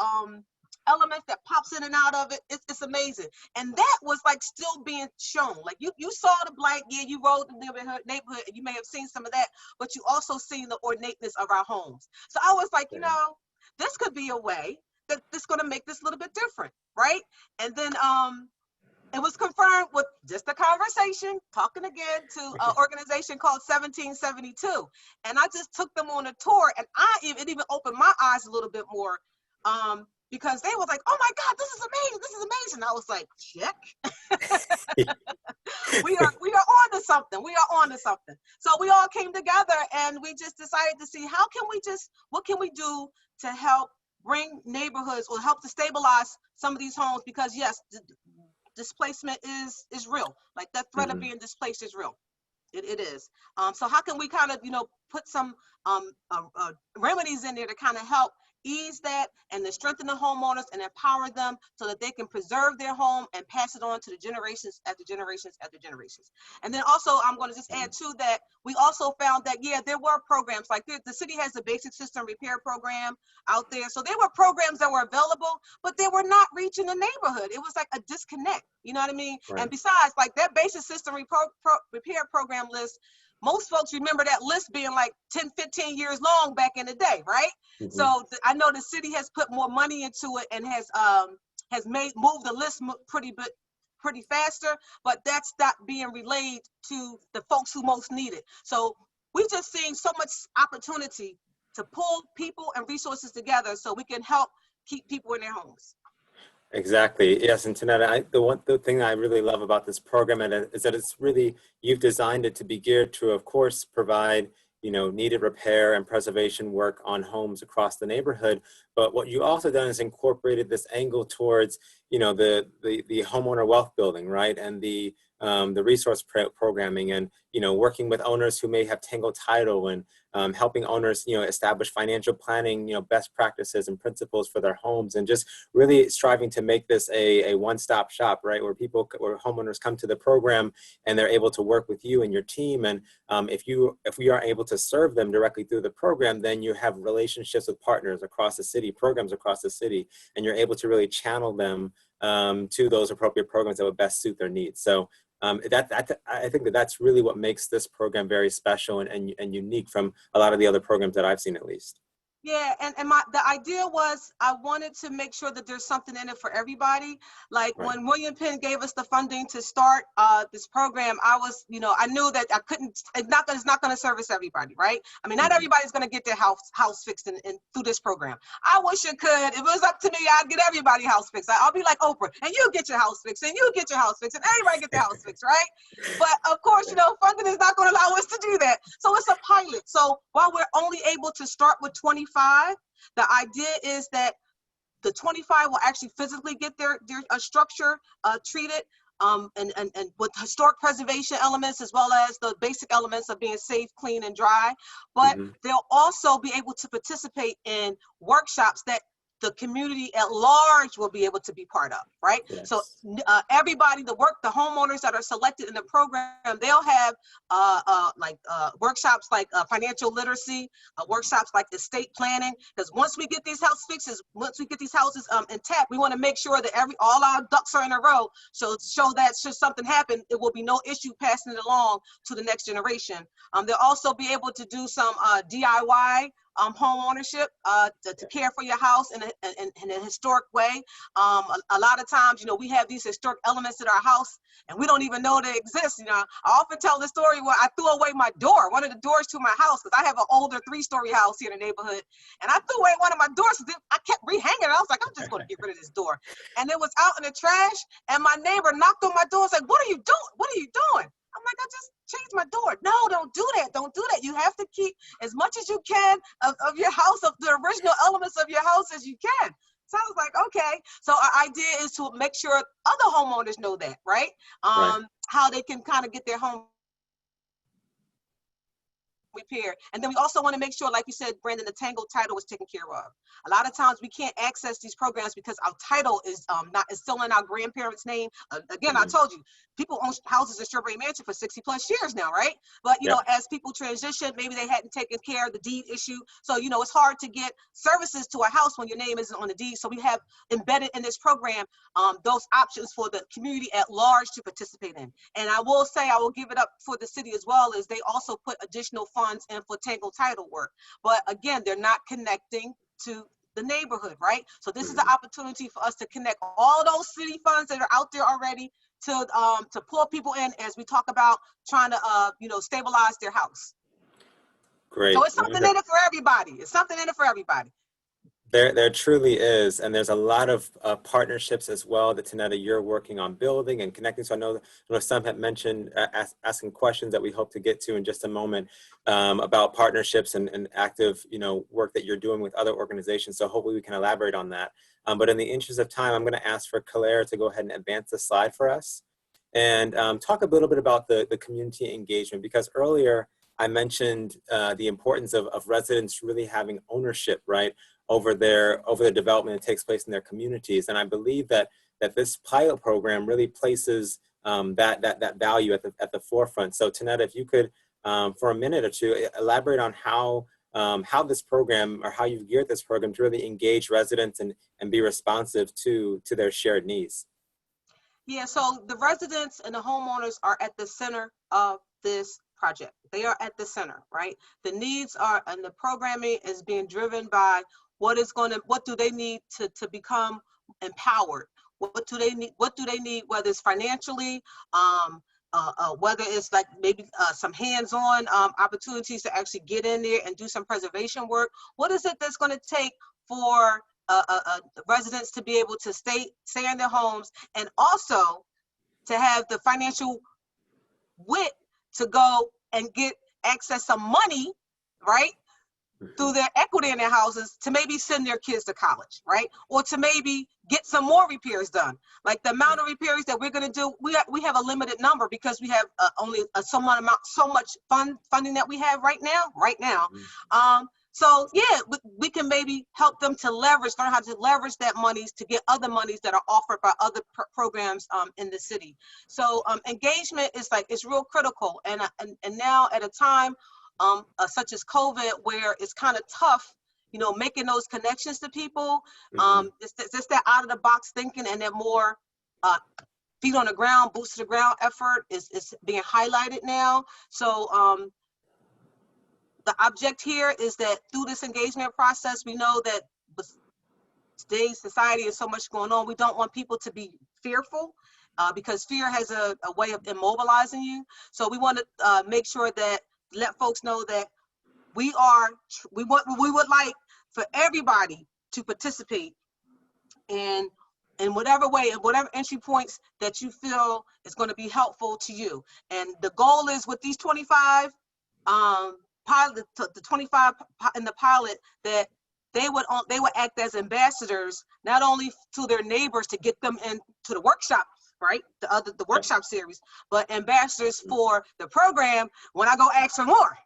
elements that pops in and out of it, it's amazing. And that was like still being shown. Like you saw the blank, yeah, you rode the neighborhood and you may have seen some of that, but you also seen the ornateness of our homes. So I was like, you know, this could be a way that's going to make this a little bit different, right? And then it was confirmed with just a conversation, talking again to an organization called 1772. And I just took them on a tour, and it even opened my eyes a little bit more because they was like, oh my God, this is amazing. This is amazing. I was like, check. we are on to something. We are on to something. So we all came together and we just decided to see what can we do to help bring neighborhoods or help to stabilize some of these homes, because yes, displacement is real. Like that threat of being displaced is real. It is. So how can we kind of, you know, put some remedies in there to kind of help ease that and to strengthen the homeowners and empower them so that they can preserve their home and pass it on to the generations after generations after generations. And then also, I'm going to just add to that, we also found that, yeah, there were programs like the city has the basic system repair program out there. So there were programs that were available, but they were not reaching the neighborhood. It was like a disconnect, you know what I mean? Right. And besides, like that basic system repair program list, most folks remember that list being like 10, 15 years long back in the day, right? So I know the city has put more money into it and has moved the list pretty bit pretty faster, but that's not being relayed to the folks who most need it. So we've just seen so much opportunity to pull people and resources together so we can help keep people in their homes. Exactly. Yes, and Tonnetta, the thing I really love about this program is that it's really, you've designed it to be geared to, of course, provide, you know, needed repair and preservation work on homes across the neighborhood. But what you also done is incorporated this angle towards, you know, the homeowner wealth building, right, and the resource programming, and, you know, working with owners who may have tangled title, and helping owners, you know, establish financial planning, you know, best practices and principles for their homes, and just really striving to make this a one-stop shop, right, where homeowners come to the program and they're able to work with you and your team. And if we are able to serve them directly through the program, then you have relationships with partners across the city, programs across the city, and you're able to really channel them to those appropriate programs that would best suit their needs. So I think that's really what makes this program very special and unique from a lot of the other programs that I've seen, at least. Yeah, and the idea was I wanted to make sure that there's something in it for everybody. Like Right. when William Penn gave us the funding to start this program, I was, you know, I knew that I couldn't, it's not going to service everybody, right? I mean, not Mhm. everybody's going to get their house fixed in through this program. I wish it could. If it was up to me, I'd get everybody house fixed. I'll be like Oprah, and you get your house fixed, and you get your house fixed, and everybody get their house fixed, right? But of course, you know, funding is not going to allow us to do that. So it's a pilot. So while we're only able to start with 25, the idea is that the 25 will actually physically get their structure treated, and with historic preservation elements, as well as the basic elements of being safe, clean, and dry. But Mhm. they'll also be able to participate in workshops that the community at large will be able to be part of, right? Yes. So everybody, the homeowners that are selected in the program, they'll have workshops like financial literacy, workshops like estate planning. Because once we get these house fixes, once we get these houses intact, we want to make sure that all our ducks are in a row. So show that should something happen, it will be no issue passing it along to the next generation. They'll also be able to do some DIY home ownership to care for your house in a historic way. A lot of times, you know, we have these historic elements in our house and we don't even know they exist. You know, I often tell the story where I threw away my door, one of the doors to my house, because I have an older 3-story house here in the neighborhood, and I threw away one of my doors. I kept rehanging it. I was like, I'm just going to get rid of this door. And it was out in the trash, and my neighbor knocked on my door and said, what are you doing? What are you doing? I'm like, I just changed my door. No, don't do that. Don't do that. You have to keep as much as you can of your house, of the original elements of your house as you can. So I was like, okay. So our idea is to make sure other homeowners know that, right? Right. How they can kind of get their home repair. And then we also want to make sure, like you said, Brandon, the tangled title is taken care of. A lot of times we can't access these programs because our title is still in our grandparents' name. Again, I told you, people own houses in Strawberry Mansion for 60 plus years now, right? But you know, as people transition, maybe they hadn't taken care of the deed issue. So, you know, it's hard to get services to a house when your name isn't on the deed. So we have embedded in this program those options for the community at large to participate in. And I will say, I will give it up for the city as well, as they also put additional funds in for tangled title work. But again, they're not connecting to the neighborhood, right? So this is the opportunity for us to connect all those city funds that are out there already to pull people in as we talk about trying to you know, stabilize their house. Great. So it's something in it for everybody. It's something in it for everybody. There truly is, and there's a lot of partnerships as well that, Tonnetta, you're working on building and connecting. So I know some have mentioned asking questions that we hope to get to in just a moment about partnerships and active, you know, work that you're doing with other organizations. So hopefully we can elaborate on that. But in the interest of time, I'm going to ask for Claire to go ahead and advance the slide for us and talk a little bit about the community engagement, because earlier I mentioned the importance of residents really having ownership, right, over the development that takes place in their communities. And I believe that this pilot program really places that value at the forefront. So Tonnetta, if you could, for a minute or two, elaborate on how this program, or how you've geared this program to really engage residents and be responsive to their shared needs. Yeah, so the residents and the homeowners are at the center of this project. They are at the center, right? The needs are, and the programming is being driven by what do they need to become empowered? What do they need? What do they need? Whether it's financially, whether it's like maybe some hands-on opportunities to actually get in there and do some preservation work. What is it that's going to take for residents to be able to stay in their homes, and also to have the financial wit to go and get access some money, right, through their equity in their houses to maybe send their kids to college, right? Or to maybe get some more repairs done. Like the amount of repairs that we're going to do, we have a limited number because we have only so much funding that we have right now. So yeah, we can maybe help them to learn how to leverage that monies to get other monies that are offered by other programs in the city. So engagement is it's real critical, and now at a time such as COVID, where it's kind of tough, making those connections to people. It's that out of the box thinking, and that more feet on the ground, boots to the ground effort is being highlighted now. So the object here is that through this engagement process, we know that with today's society is so much going on, we don't want people to be fearful, because fear has a way of immobilizing you. So we want to make sure that let folks know that we would like for everybody to participate in whatever way, and whatever entry points that you feel is going to be helpful to you. And the goal is with these 25 pilot, the 25 in the pilot, that they would act as ambassadors, not only to their neighbors to get them into the workshop, right? The workshop series, but ambassadors for the program when I go ask for more.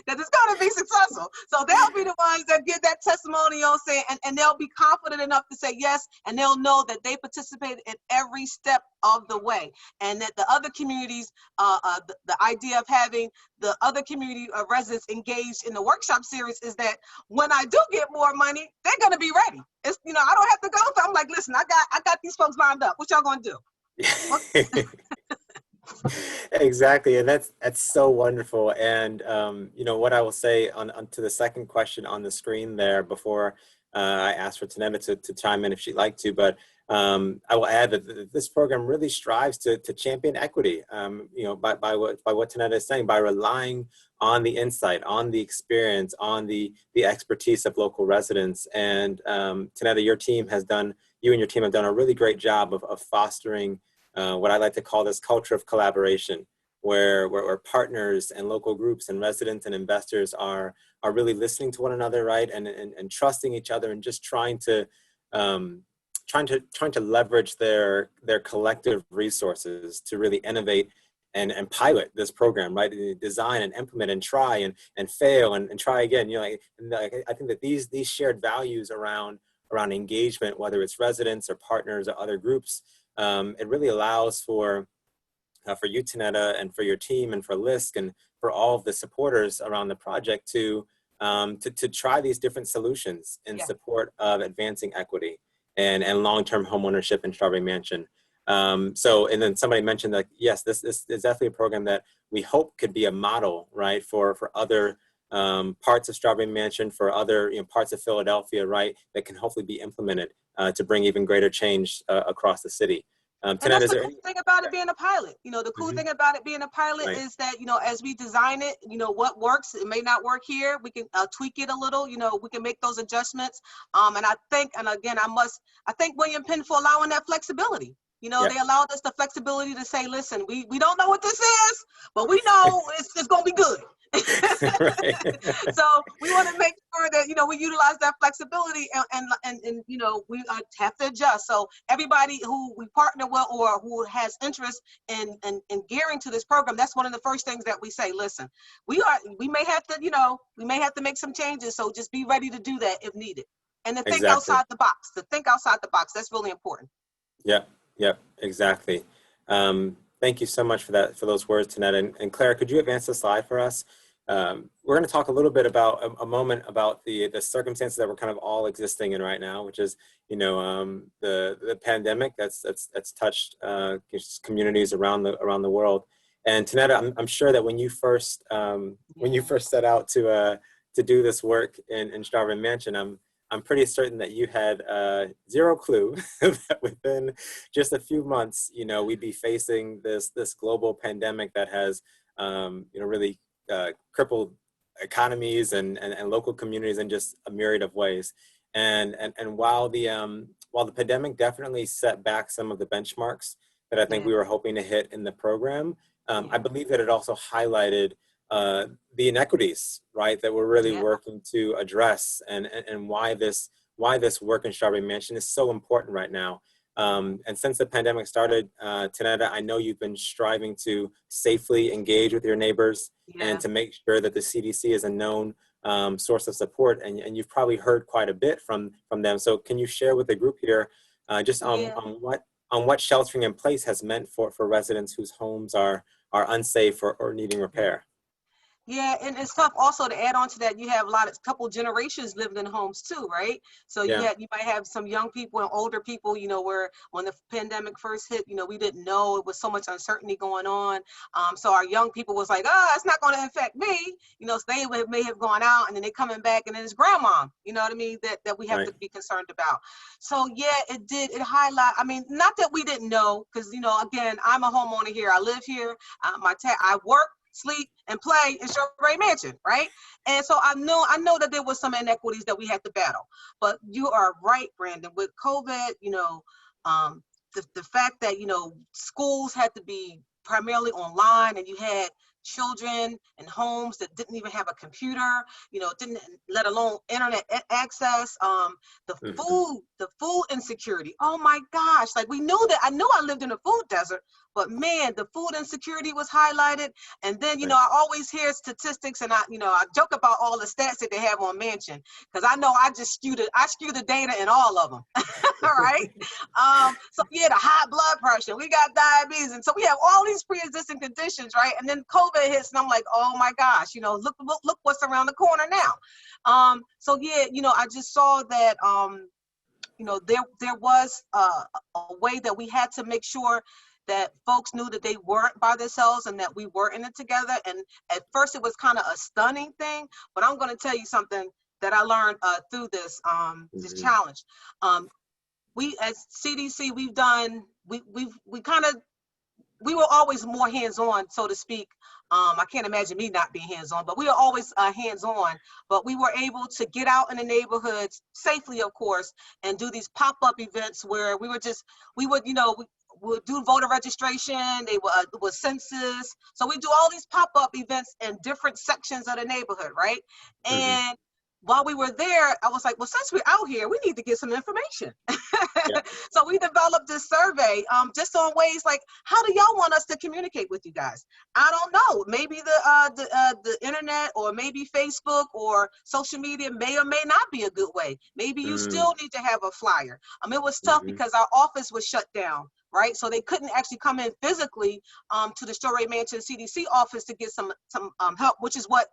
That it's gonna be successful. So they'll be the ones that give that testimonial, saying, and they'll be confident enough to say yes, and they'll know that they participated in every step of the way, and that the other communities, the idea of having the other community residents engaged in the workshop series is that when I do get more money, they're gonna be ready. It's, I don't have to go. I'm like, listen, I got these folks lined up. What y'all gonna do? Exactly, and that's so wonderful. And what I will say on to the second question on the screen there before I asked for Tonnetta to chime in if she'd like to, but I will add that this program really strives to champion equity. By what Tonnetta is saying, by relying on the insight, on the experience, on the expertise of local residents. And Tonnetta, you and your team have done a really great job of fostering what I like to call this culture of collaboration, where partners and local groups and residents and investors are really listening to one another, right, and trusting each other, and just trying to leverage their collective resources to really innovate and pilot this program, right? Design and implement and try and fail and try again. I think that these shared values around engagement, whether it's residents or partners or other groups, it really allows for you, Tonnetta, and for your team, and for LISC, and for all of the supporters around the project to try these different solutions in support of advancing equity and long-term homeownership in Strawberry Mansion. And then somebody mentioned that, yes, this is definitely a program that we hope could be a model, right, for other parts of Strawberry Mansion, for other parts of Philadelphia, right, that can hopefully be implemented to bring even greater change across the city. And that's the cool thing about it being a pilot. The cool thing about it being a pilot is that, as we design it, what works, it may not work here. We can tweak it a little, we can make those adjustments. And I thank William Penn for allowing that flexibility. They allowed us the flexibility to say, listen, we don't know what this is, but we know it's going to be good. So we want to make sure that we utilize that flexibility, and we have to adjust. So everybody who we partner with or who has interest in gearing to this program, that's one of the first things that we say. Listen, we may have to make some changes. So just be ready to do that if needed, and to think outside the box. That's really important. Yeah, exactly. Thank you so much for those words, Tonnetta. And Clara, could you advance the slide for us? We're going to talk a little bit about a moment about the circumstances that we're kind of all existing in right now, which is the pandemic that's touched communities around the world. And Tonnetta, I'm sure that when you first set out to do this work in Strawberry Mansion, I'm pretty certain that you had zero clue that within just a few months, we'd be facing this global pandemic that has, really crippled economies and local communities in just a myriad of ways. And while the pandemic definitely set back some of the benchmarks that I think we were hoping to hit in the program, I believe that it also highlighted the inequities, right, that we're really working to address, and why this work in Strawberry Mansion is so important right now. And since the pandemic started, Tonnetta, I know you've been striving to safely engage with your neighbors and to make sure that the CDC is a known source of support, and you've probably heard quite a bit from them. So can you share with the group here just on what sheltering in place has meant for residents whose homes are unsafe or needing repair? Yeah, and it's tough also to add on to that. You have couple generations living in homes too, right? So you might have some young people and older people, where when the pandemic first hit, we didn't know, it was so much uncertainty going on. So our young people was like, it's not going to affect me. So they may have gone out, and then they coming back, and then it's grandma, you know what I mean, that we have to be concerned about. So it highlight, not that we didn't know, because, again, I'm a homeowner here. I live here. I work, sleep, and play in Strawberry Mansion, right? And so I know that there was some inequities that we had to battle. But you are right, Brandon, with COVID, the fact that, schools had to be primarily online, and you had children in homes that didn't even have a computer, didn't, let alone internet access, the food insecurity. Oh my gosh, like I know I lived in a food desert, but man, the food insecurity was highlighted. And then, I always hear statistics, and I joke about all the stats that they have on Mansion, because I know I skew the data in all of them. All right. So the high blood pressure, we got diabetes, and so we have all these pre-existing conditions, right? And then COVID hits, and I'm like, oh my gosh, look what's around the corner now. I just saw that there was a way that we had to make sure that folks knew that they weren't by themselves and that we were in it together. And at first it was kind of a stunning thing, but I'm going to tell you something that I learned through this challenge. We as CDC, we were always more hands-on, so to speak. I can't imagine me not being hands-on, but we were always hands-on. But we were able to get out in the neighborhoods safely, of course, and do these pop-up events where we would do voter registration. They were census. So we do all these pop-up events in different sections of the neighborhood, right? And while we were there, I was like, well, since we're out here, we need to get some information. So we developed this survey just on ways like, how do y'all want us to communicate with you guys? I don't know. Maybe the internet, or maybe Facebook or social media may or may not be a good way. Maybe you still need to have a flyer. It was tough because our office was shut down, right? So they couldn't actually come in physically to the Strawberry Mansion CDC office to get some help, which is what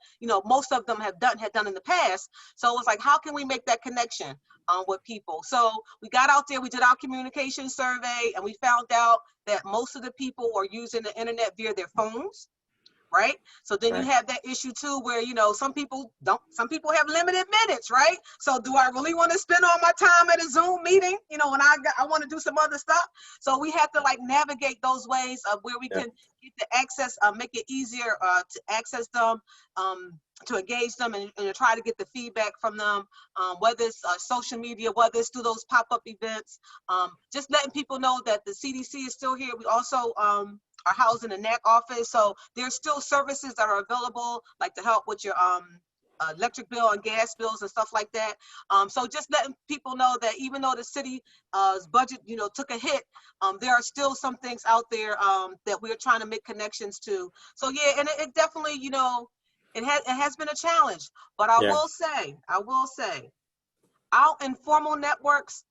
most of them had done in the past. So it was like, how can we make that connection with people? So we got out there, we did our communication survey, and we found out that most of the people are using the internet via their phones, right? So then you have that issue too, where some people have limited minutes, right? So do I really want to spend all my time at a Zoom meeting, when I want to do some other stuff? So we have to navigate those ways of where we can get the access, make it easier to access them, to engage them, and try to get the feedback from them, whether it's social media, whether it's through those pop-up events, just letting people know that the CDC is still here. We also are housed in the NAC office, so there's still services that are available, like to help with your electric bill and gas bills and stuff like that. So just letting people know that even though the city's budget, took a hit, there are still some things out there that we're trying to make connections to. So and it definitely, it has been a challenge, but I will say, our informal networks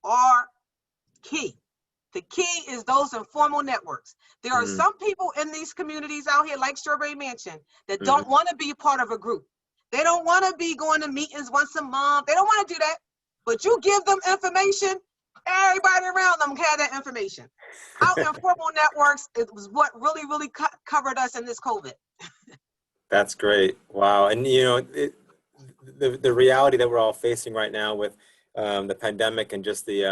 are key. The key is those informal networks. There are some people in these communities out here, like Strawberry Mansion, that don't want to be part of a group. They don't want to be going to meetings once a month. They don't want to do that. But you give them information, everybody around them had that information. Our informal networks, it was what really, really covered us in this COVID. That's great. Wow. And the reality that we're all facing right now with the pandemic and just the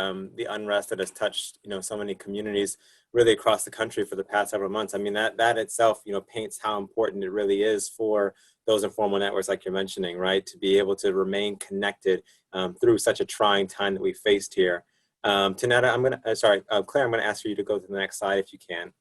unrest that has touched, so many communities really across the country for the past several months. I mean, that itself, paints how important it really is for those informal networks like you're mentioning, right? To be able to remain connected through such a trying time that we faced here. Tonnetta, Claire, I'm gonna ask for you to go to the next slide if you can.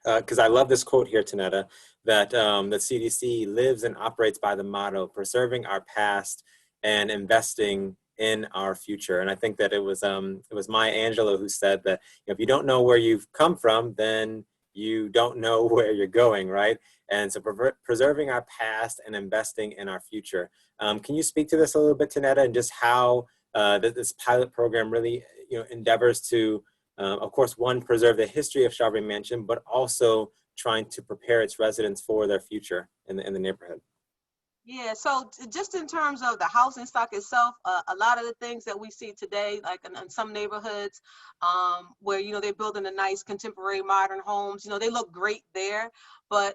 Because I love this quote here, Tonnetta, that the CDC lives and operates by the motto, preserving our past and investing in our future. And I think that it was Maya Angelou who said that if you don't know where you've come from, then you don't know where you're going, right? And so preserving our past and investing in our future. Can you speak to this a little bit, Tonnetta, and just how this pilot program really endeavors to, of course, one, preserve the history of Strawberry Mansion, but also trying to prepare its residents for their future in the neighborhood? Yeah, so just in terms of the housing stock itself, a lot of the things that we see today, like in some neighborhoods where, they're building a nice contemporary modern homes, they look great there. But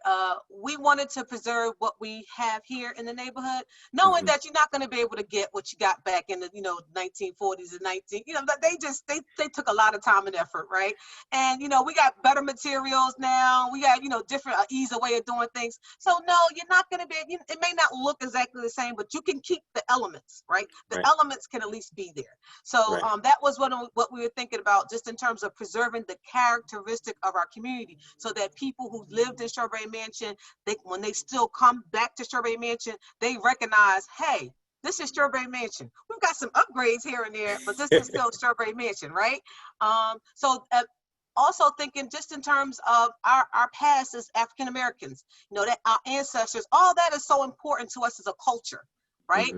we wanted to preserve what we have here in the neighborhood, knowing that you're not going to be able to get what you got back in the 1940s and they took a lot of time and effort, right? And we got better materials now. We got different easier way of doing things. So no, you're not going to be. It may not look exactly the same, but you can keep the elements, right? The elements can at least be there. So that was what we were thinking about, just in terms of preserving the characteristic of our community, so that people who lived in Strawberry Mansion, when they still come back to Strawberry Mansion, they recognize, hey, this is Strawberry Mansion. We've got some upgrades here and there, but this is still Strawberry Mansion, right? Also thinking just in terms of our past as African Americans, that our ancestors, all that is so important to us as a culture, right?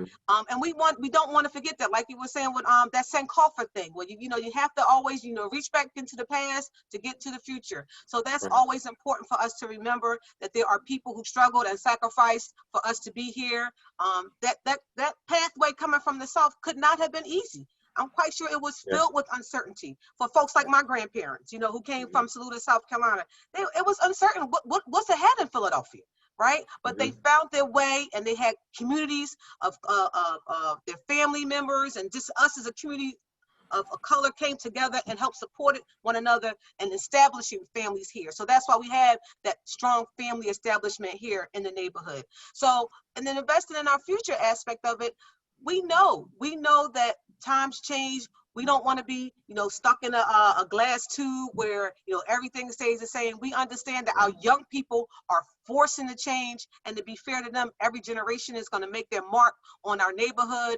And we don't want to forget that, like you were saying with that Sankofa thing, where you have to always reach back into the past to get to the future. So that's always important for us to remember, that there are people who struggled and sacrificed for us to be here. That pathway coming from the South could not have been easy. I'm quite sure it was filled with uncertainty for folks like my grandparents, who came from Saluda, South Carolina. It was uncertain what's ahead in Philadelphia, right? But they found their way, and they had communities of their family members, and just us as a community of color came together and helped support one another and establishing families here. So that's why we have that strong family establishment here in the neighborhood. So, and then investing in our future aspect of it, we know that times change. We don't want to be, stuck in a glass tube where, everything stays the same. We understand that our young people are forcing the change, and to be fair to them, every generation is going to make their mark on our neighborhood.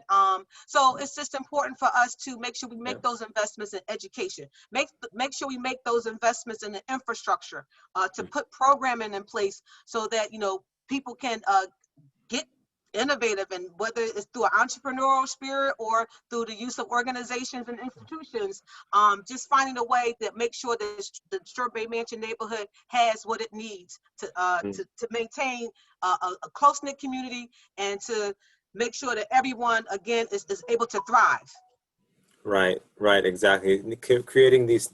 So it's just important for us to make sure we make those investments in education, make sure we make those investments in the infrastructure, to put programming in place so that, people can get innovative, and whether it's through an entrepreneurial spirit or through the use of organizations and institutions, just finding a way that make sure that the Strawberry Mansion neighborhood has what it needs to maintain a close-knit community, and to make sure that everyone, again, is able to thrive. Right, exactly. Creating this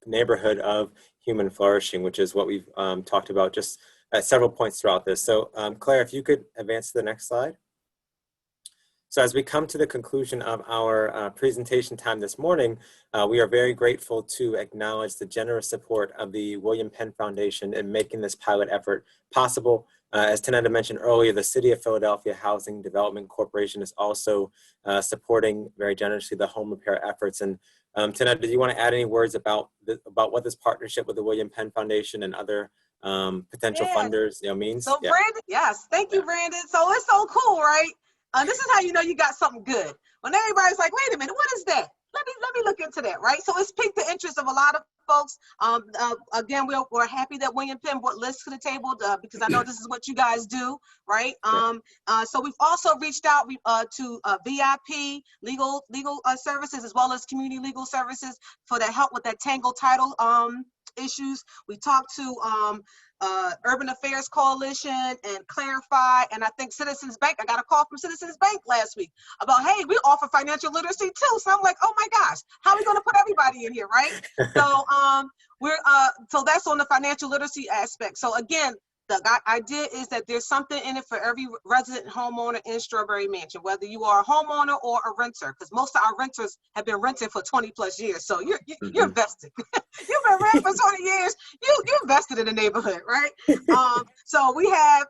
neighborhood of human flourishing, which is what we've talked about just at several points throughout this. So Claire, if you could advance to the next slide. So as we come to the conclusion of our presentation time this morning, we are very grateful to acknowledge the generous support of the William Penn Foundation in making this pilot effort possible. As Tonnetta mentioned earlier, the City of Philadelphia Housing Development Corporation is also supporting very generously the home repair efforts. And Tonnetta, do you want to add any words about what this partnership with the William Penn Foundation and other potential funders means? So Brandon, yes, thank you, Brandon. So it's so cool, right? This is how you got something good. When everybody's like, wait a minute, what is that? Let me look into that, right? So it's piqued the interest of a lot of folks. Again, we're happy that William Penn brought LISC to the table, because I know this is what you guys do, right? So we've also reached out to VIP legal services, as well as community legal services, for the help with that tangled title issues. We talked to Urban Affairs Coalition and Clarify, and I think Citizens Bank. I got a call from Citizens Bank last week about, hey, we offer financial literacy too. So I'm like, oh my gosh, how are we going to put everybody in here, right? So so that's on the financial literacy aspect. So again, the idea is that there's something in it for every resident homeowner in Strawberry Mansion, whether you are a homeowner or a renter, because most of our renters have been renting for 20 plus years. So you're invested. You've been renting for 20 years. You invested in the neighborhood, right? So we have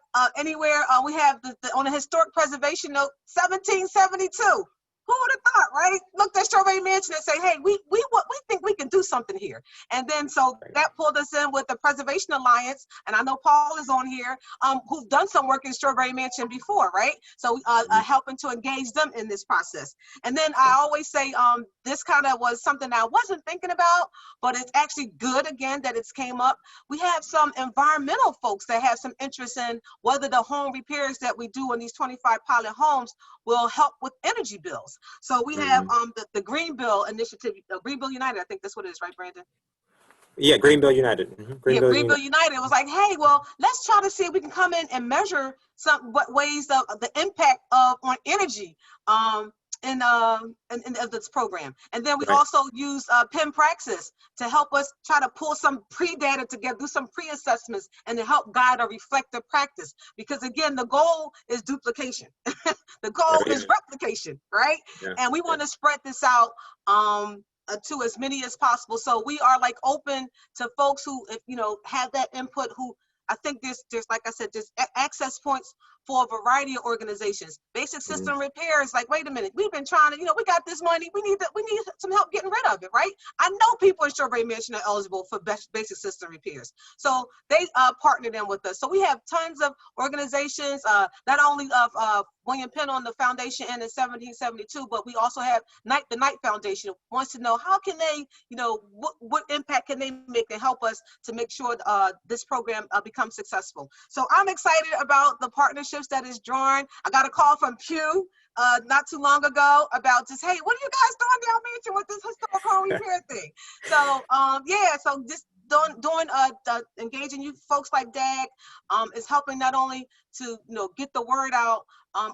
we have on a historic preservation note, 1772. Who would have thought, right? Looked at Strawberry Mansion and say, hey, we think we can do something here. And then so that pulled us in with the Preservation Alliance. And I know Paul is on here, who's done some work in Strawberry Mansion before, right? So helping to engage them in this process. And then I always say this kind of was something I wasn't thinking about, but it's actually good again that it's came up. We have some environmental folks that have some interest in whether the home repairs that we do in these 25 pilot homes will help with energy bills. So we have the Green Bill initiative, Green Bill United, I think that's what it is, right, Brandon? Yeah, Green Bill United. Green Bill United was like, hey, well, let's try to see if we can come in and measure what ways of the impact of on energy in this program. And then we also use Penn Praxis to help us try to pull some pre-data together, do some pre-assessments, and to help guide our reflective practice. Because again, the goal is duplication. The goal is replication, right? Yeah. And we want to spread this out to as many as possible. So we are like open to folks who, have that input, who I think there's like I said, there's access points for a variety of organizations. Basic system repairs, like, wait a minute, we've been trying to, we got this money, we need some help getting rid of it, right? I know people in Strawberry Mansion are eligible for basic system repairs. So they partnered in with us. So we have tons of organizations, not only of William Penn on the foundation and in 1772, but we also have the Knight Foundation wants to know how can they, what impact can they make to help us to make sure this program becomes successful. So I'm excited about the partnerships that is drawn. I got a call from Pew not too long ago about just, hey, what are you guys doing down Mansion with this historic home repair thing? So so just doing engaging you folks like DAG is helping not only to get the word out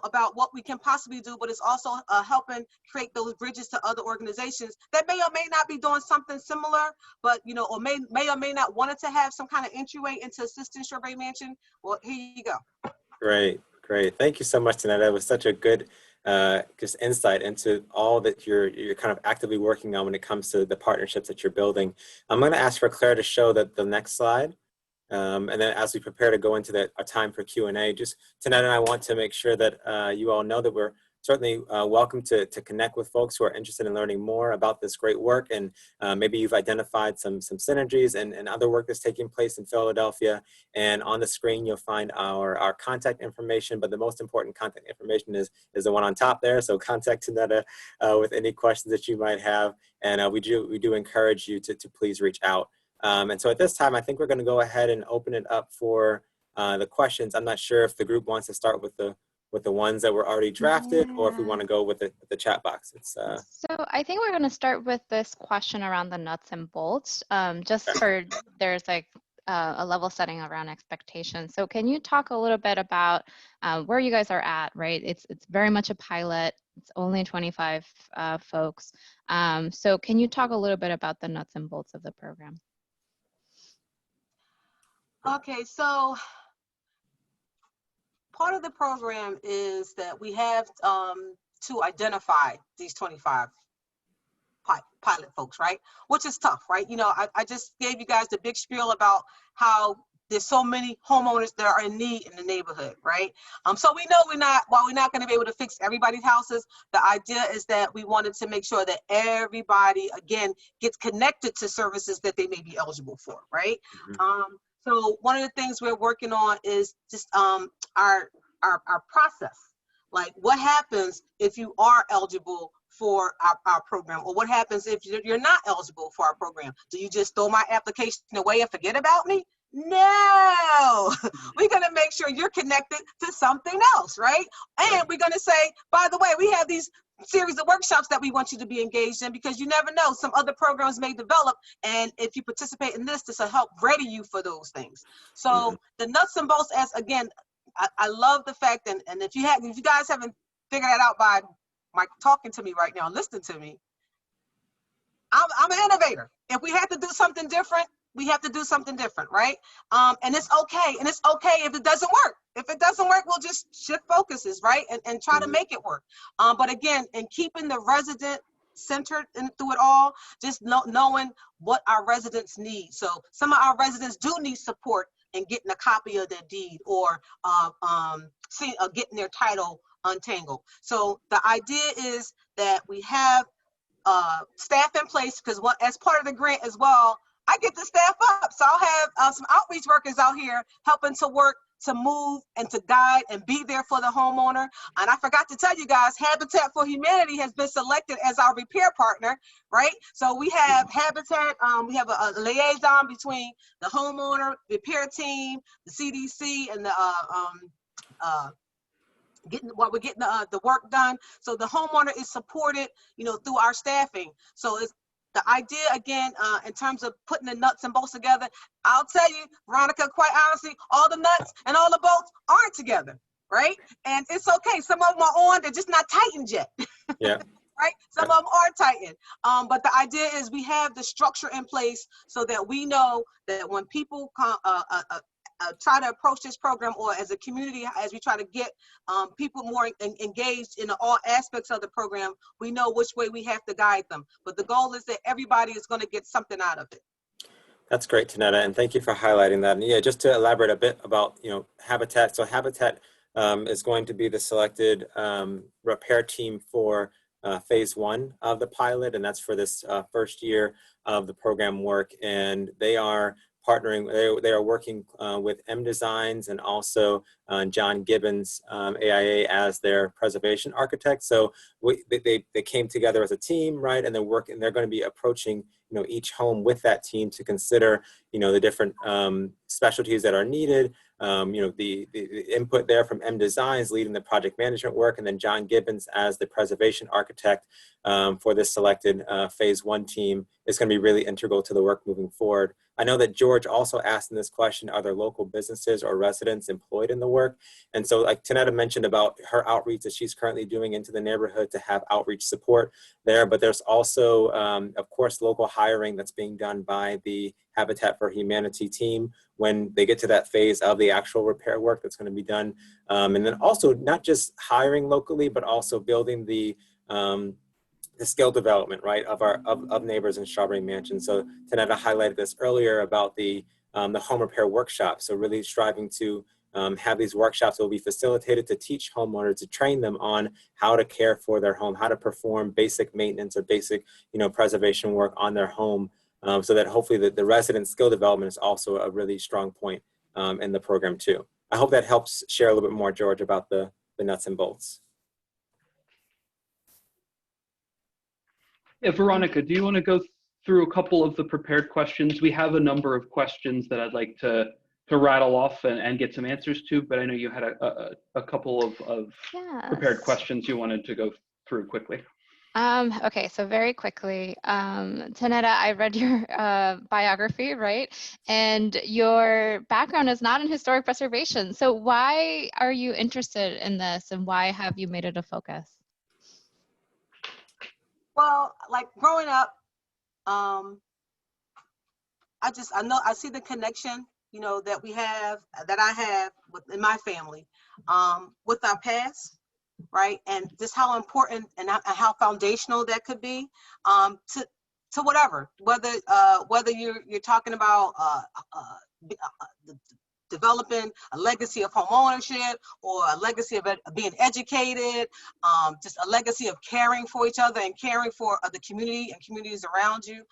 about what we can possibly do, but it's also helping create those bridges to other organizations that may or may not be doing something similar, but or may or may not want to have some kind of entryway into assisting Strawberry Mansion. Well, here you go. Great. Thank you so much, Tonnetta. It was such a good just insight into all that you're kind of actively working on when it comes to the partnerships that you're building. I'm going to ask for Claire to show the next slide. And then as we prepare to go into our time for Q&A, just Tonnetta and I want to make sure that you all know that we're certainly welcome to connect with folks who are interested in learning more about this great work. And maybe you've identified some synergies and other work that's taking place in Philadelphia. And on the screen, you'll find our contact information, but the most important contact information is the one on top there. So contact Tonnetta with any questions that you might have. And we do encourage you to please reach out. And so at this time, I think we're going to go ahead and open it up for the questions. I'm not sure if the group wants to start with the ones that were already drafted, or if we want to go with the chat box. So I think we're going to start with this question around the nuts and bolts, just for there's like a level setting around expectations. So can you talk a little bit about where you guys are at, right? It's very much a pilot. It's only 25 folks. So can you talk a little bit about the nuts and bolts of the program? Okay, so part of the program is that we have to identify these 25 pilot folks, right? Which is tough, right? I just gave you guys the big spiel about how there's so many homeowners that are in need in the neighborhood, right? So we know while we're not going to be able to fix everybody's houses, the idea is that we wanted to make sure that everybody, again, gets connected to services that they may be eligible for, right? So one of the things we're working on is just our process. Like, what happens if you are eligible for our program, or what happens if you're not eligible for our program? Do you just throw my application away and forget about me? No, we're going to make sure you're connected to something else, right? And we're going to say, by the way, we have these series of workshops that we want you to be engaged in, because you never know, some other programs may develop, and if you participate in this will help ready you for those things. So the nuts and bolts, as again, I love the fact, and if you guys haven't figured that out by talking to me right now, listening to me, I'm an innovator. If we had to do something different, we have to do something different, right? And it's okay. And it's okay if it doesn't work. If it doesn't work, we'll just shift focuses, right? And try to make it work. But again, in keeping the resident centered through it all, just knowing what our residents need. So some of our residents do need support in getting a copy of their deed or getting their title untangled. So the idea is that we have staff in place, because as part of the grant as well, I get the staff up. So I'll have some outreach workers out here helping to work to move and to guide and be there for the homeowner. And I forgot to tell you guys, Habitat for Humanity has been selected as our repair partner, right? So we have Habitat, we have a liaison between the homeowner, repair team, the CDC, and the we're getting the work done. So the homeowner is supported, through our staffing. So it's the idea, again, in terms of putting the nuts and bolts together. I'll tell you, Veronica, quite honestly, all the nuts and all the bolts aren't together, right? And it's okay. Some of them are on, they're just not tightened yet. Yeah. Right? Some of them are tightened. But the idea is we have the structure in place so that we know that when people try to approach this program, or as a community, as we try to get people more engaged in all aspects of the program, we know which way we have to guide them. But the goal is that everybody is going to get something out of it. That's great, Tonnetta, and thank you for highlighting that. And yeah, just to elaborate a bit about Habitat. So Habitat is going to be the selected repair team for phase 1 of the pilot, and that's for this first year of the program work. And they are partnering, they are working with M Designs and also John Gibbons, AIA, as their preservation architect. So they came together as a team, right? And they're working, they're going to be approaching each home with that team to consider the different specialties that are needed. The input there from M Designs leading the project management work, and then John Gibbons as the preservation architect for this selected phase 1 team is going to be really integral to the work moving forward. I know that George also asked in this question, are there local businesses or residents employed in the work? And so like Tonnetta mentioned about her outreach that she's currently doing into the neighborhood to have outreach support there, but there's also, of course, local hiring that's being done by the Habitat for Humanity team when they get to that phase of the actual repair work that's going to be done. And then also not just hiring locally, but also building the skill development, right, of neighbors in Strawberry Mansion. So Tonnetta highlighted this earlier about the home repair workshop. So really striving to have these workshops that will be facilitated to teach homeowners, to train them on how to care for their home, how to perform basic maintenance or basic, preservation work on their home, so that hopefully the resident skill development is also a really strong point in the program too. I hope that helps share a little bit more, George, about the nuts and bolts. Yeah, Veronica, do you want to go through a couple of the prepared questions? We have a number of questions that I'd like to rattle off and get some answers to, but I know you had a couple of prepared questions you wanted to go through quickly. Okay, so very quickly, Tonnetta, I read your biography, right? And your background is not in historic preservation. So why are you interested in this, and why have you made it a focus? Well, like growing up, I see the connection, that I have in my family, with our past, right? And just how important and how foundational that could be, to whatever, whether you're talking about developing a legacy of home ownership, or a legacy of being educated, just a legacy of caring for each other and caring for the community and communities around you.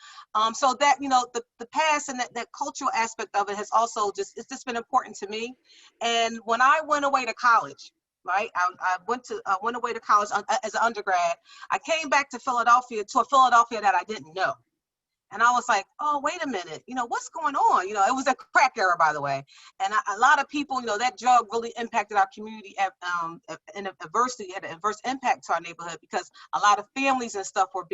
So that, the past and that cultural aspect of it has also it's just been important to me. And when I went away to college, right, I went away to college as an undergrad, I came back to a Philadelphia that I didn't know. And I was like, oh, wait a minute, what's going on? It was a crack era, by the way. And a lot of people, that drug really impacted our community in adversity, had an adverse impact to our neighborhood, because a lot of families and stuff were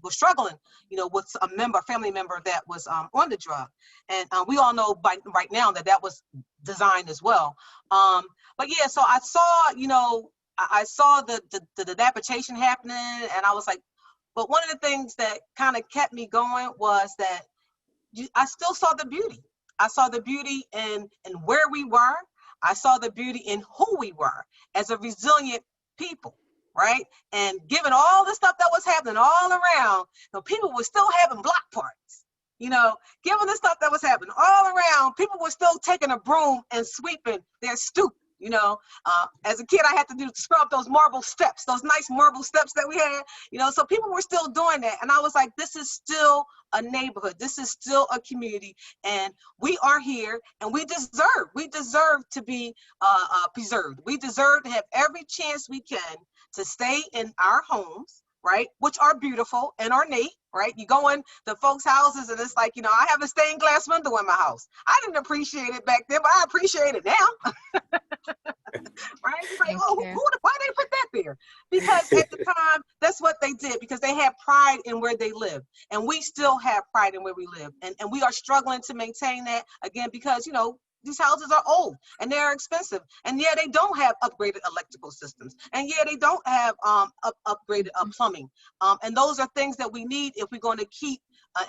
were struggling, with a family member that was on the drug. And we all know right now that was designed as well. But yeah, so I saw, I saw the dilapidation happening, and I was like, but one of the things that kind of kept me going was that I still saw the beauty. I saw the beauty in where we were. I saw the beauty in who we were as a resilient people, right? And given all the stuff that was happening all around, people were still having block parties. Given the stuff that was happening all around, people were still taking a broom and sweeping their stoop. As a kid, I had to scrub those marble steps, those nice marble steps that we had, so people were still doing that. And I was like, this is still a neighborhood. This is still a community. And we are here and we deserve to be preserved. We deserve to have every chance we can to stay in our homes, right? Which are beautiful and ornate, right? You go in the folks' houses and it's like, I have a stained glass window in my house. I didn't appreciate it back then, but I appreciate it now. Right? It's like, why they put that there? Because at the time, that's what they did, because they had pride in where they lived. And we still have pride in where we live. And we are struggling to maintain that, again, because, these houses are old and they're expensive. And yeah, they don't have upgraded electrical systems. And yeah, they don't have upgraded plumbing. And those are things that we need if we're going to keep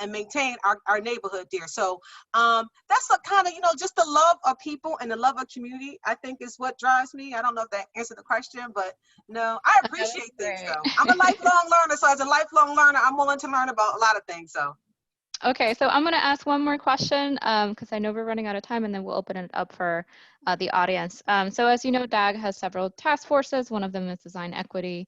and maintain our neighborhood there. So that's a kind of, just the love of people and the love of community, I think is what drives me. I don't know if that answered the question, but no, I appreciate things though. I'm a lifelong learner. So as a lifelong learner, I'm willing to learn about a lot of things. So. Okay, so I'm going to ask one more question because I know we're running out of time, and then we'll open it up for the audience. So as you know, DAG has several task forces. One of them is design equity.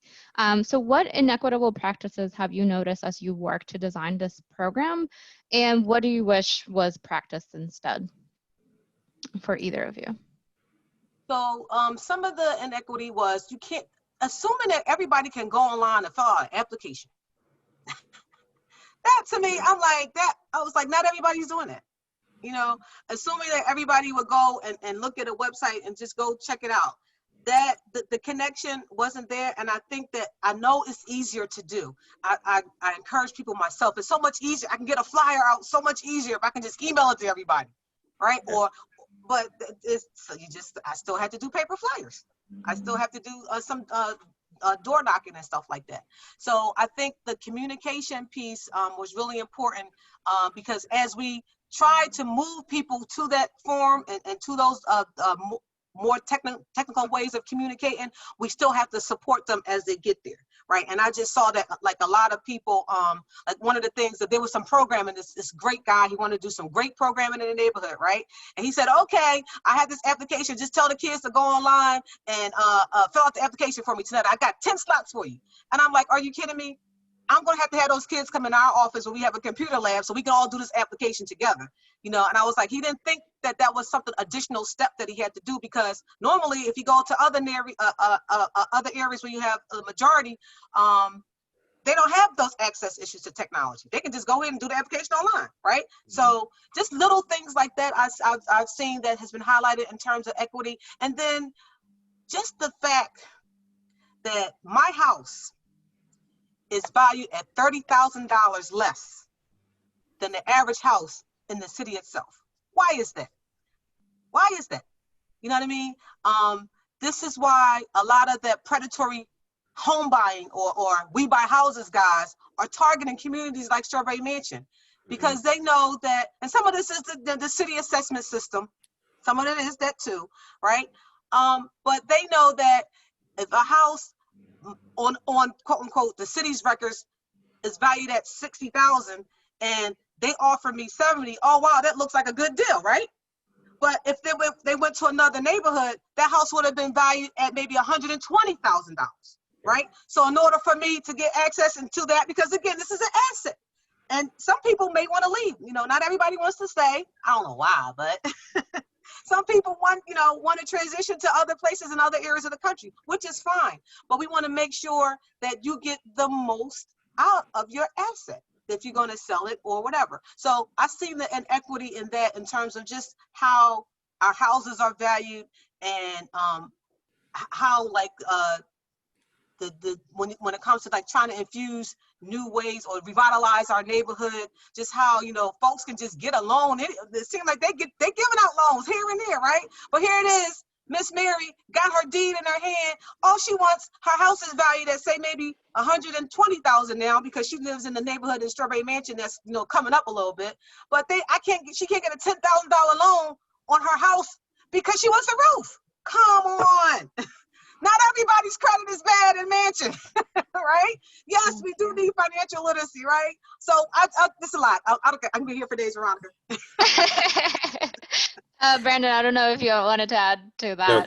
So what inequitable practices have you noticed as you work to design this program? And what do you wish was practiced instead for either of you? So some of the inequity was assuming that everybody can go online and fill out an application. That to me, I was like, not everybody's doing that. Assuming that everybody would go and look at a website and just go check it out. That the connection wasn't there. And I think that I know it's easier to do. I encourage people myself. It's so much easier. I can get a flyer out so much easier if I can just email it to everybody. Right. Yeah. But I still had to do paper flyers. I still have to do some door knocking and stuff like that. So I think the communication piece was really important because as we try to move people to that form and to those more technical ways of communicating, we still have to support them as they get there, right? And I just saw that like a lot of people, like one of the things that there was some programming, this great guy, he wanted to do some great programming in the neighborhood, right? And he said, okay, I had this application, just tell the kids to go online and fill out the application for me tonight. I got 10 slots for you. And I'm like, are you kidding me? I'm going to have those kids come in our office when we have a computer lab so we can all do this application together, and I was like, he didn't think that was something additional step that he had to do, because normally if you go to other areas where you have a majority, they don't have those access issues to technology. They can just go in and do the application online, right? Mm-hmm. So just little things like that I've seen that has been highlighted in terms of equity. And then just the fact that my house is valued at $30,000 less than the average house in the city itself. Why is that? Why is that? You know what I mean? This is why a lot of that predatory home buying or we buy houses guys are targeting communities like Strawberry Mansion, because they know that, and some of this is the city assessment system. Some of it is that too, right? But they know that if a house on quote unquote the city's records is valued at 60,000 and they offer me 70, oh wow, that looks like a good deal, right? But if they went to another neighborhood, that house would have been valued at maybe $120,000, right? So in order for me to get access into that, because again, this is an asset, and some people may want to leave. Not everybody wants to stay. I don't know why, but some people want to transition to other places in other areas of the country, which is fine. But we want to make sure that you get the most out of your asset if you're going to sell it or whatever. So I see the inequity in that in terms of just how our houses are valued and how like when it comes to like trying to infuse new ways or revitalize our neighborhood, just how folks can just get a loan. It seems like they're giving out loans here and there, right? But here it is, Miss Mary got her deed in her hand. All she wants, her house is valued at say maybe 120,000 now because she lives in the neighborhood in Strawberry Mansion that's coming up a little bit. But she can't get a $10,000 loan on her house because she wants a roof. Come on. Not everybody's credit is bad in Mansion, right? Yes, we do need financial literacy, right? So this is a lot. I can be here for days, Veronica. Brandon, I don't know if you wanted to add to that. No,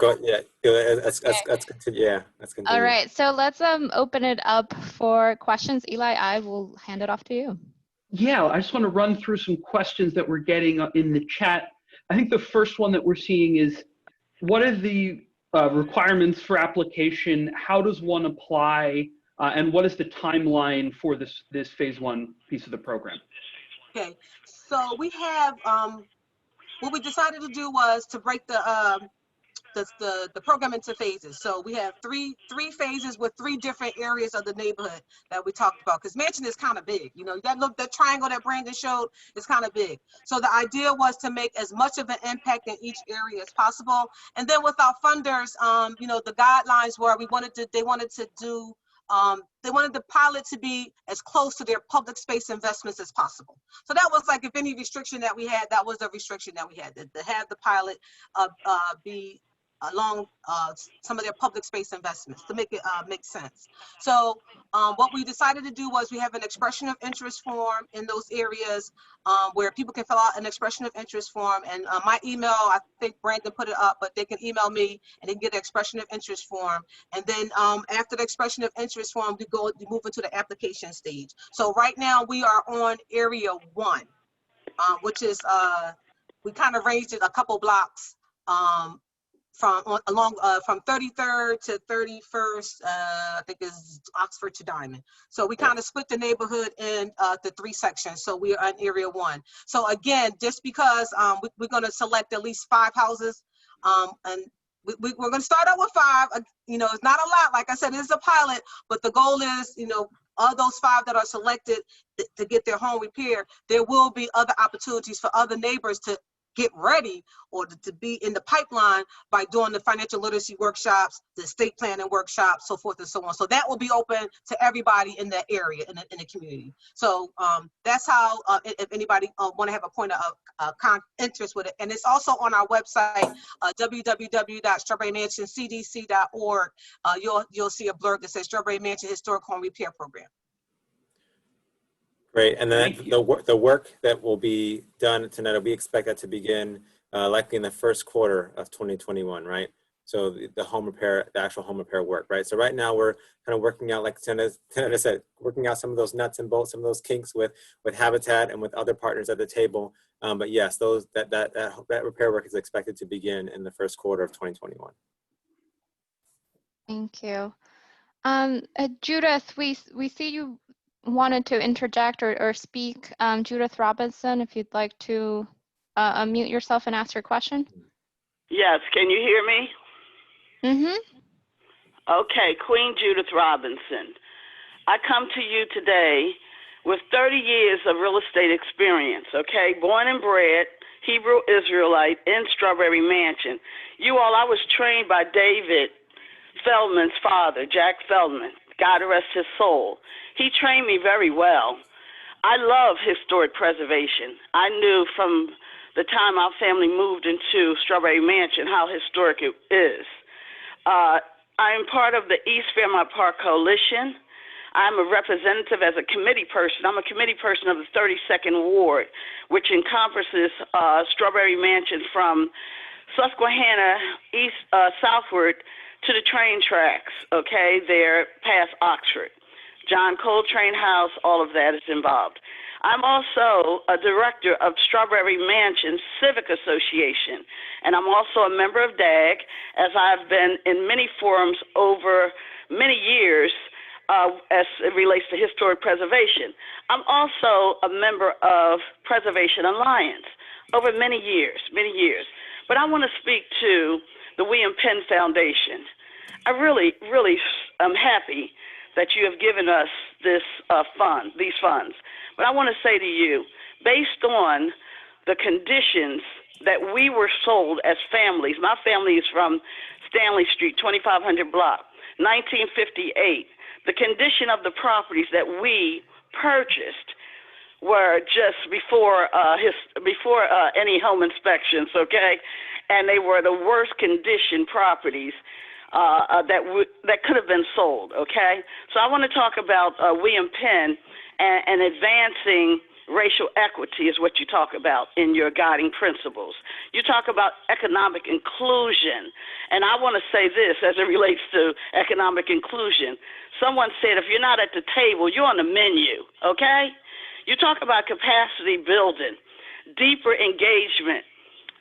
let's continue. Yeah, let's continue. All right, so let's open it up for questions. Eli, I will hand it off to you. Yeah, I just want to run through some questions that we're getting in the chat. I think the first one that we're seeing is, what are the requirements for application? How does one apply? And what is the timeline for this phase one piece of the program? Okay, so we have, what we decided to do was to break the program into phases. So we have three phases with 3 different areas of the neighborhood that we talked about, because Mansion is kind of big. That triangle that Brandon showed is kind of big. So the idea was to make as much of an impact in each area as possible. And then with our funders, the guidelines were they wanted the pilot to be as close to their public space investments as possible. So that was like, if any restriction that we had, that was the restriction that we had, to have the pilot be along some of their public space investments to make it make sense. So what we decided to do was we have an expression of interest form in those areas where people can fill out an expression of interest form. And my email, I think Brandon put it up, but they can email me and they can get an expression of interest form. And then after the expression of interest form, we move into the application stage. So right now we are on area 1, which is, we kind of ranged it a couple blocks from 33rd to 31st, I think is Oxford to Diamond. So we kind of split the neighborhood in the 3 sections. So we are in area 1. So again, just because we're going to select at least 5 houses, and we're going to start out with 5. It's not a lot. Like I said, it's a pilot, but the goal is, of those 5 that are selected to get their home repaired, there will be other opportunities for other neighbors to get ready or to be in the pipeline by doing the financial literacy workshops, the estate planning workshops, so forth and so on. So that will be open to everybody in that area, in the community. So that's how, if anybody want to have a point of interest with it. And it's also on our website, www.strawberrymansioncdc.org. You'll see a blurb that says Strawberry Mansion Historic Home Repair Program. Great, and then the work that will be done tonight, we expect that to begin likely in the first quarter of 2021, right? So the home repair, the actual home repair work, right? So right now we're kind of working out, like Tonnetta said, working out some of those nuts and bolts, some of those kinks with Habitat and with other partners at the table. But yes, that repair work is expected to begin in the first quarter of 2021. Thank you. Judith, we see you wanted to interject or speak. Judith Robinson, if you'd like to unmute yourself and ask your question. Yes, can you hear me? Mm-hmm. Okay, Queen Judith Robinson. I come to you today with 30 years of real estate experience, okay? Born and bred, Hebrew Israelite in Strawberry Mansion. I was trained by David Feldman's father, Jack Feldman. God rest his soul. He trained me very well. I love historic preservation. I knew from the time our family moved into Strawberry Mansion how historic it is. I am part of the East Fairmont Park Coalition. I'm a representative as a committee person. I'm a committee person of the 32nd Ward, which encompasses Strawberry Mansion from Susquehanna southward to the train tracks, okay, there past Oxford. John Coltrane House, all of that is involved. I'm also a director of Strawberry Mansion Civic Association, and I'm also a member of DAG, as I've been in many forums over many years as it relates to historic preservation. I'm also a member of Preservation Alliance over many years. But I want to speak to the William Penn Foundation. I really am happy that you have given us these funds. But I want to say to you, based on the conditions that we were sold as families. My family is from Stanley Street, 2500 block, 1958. The condition of the properties that we purchased were just before any home inspections, okay? And they were the worst condition properties that could have been sold, okay? So I want to talk about William Penn and advancing racial equity is what you talk about in your guiding principles. You talk about economic inclusion, and I want to say this as it relates to economic inclusion. Someone said if you're not at the table, you're on the menu, okay? You talk about capacity building, deeper engagement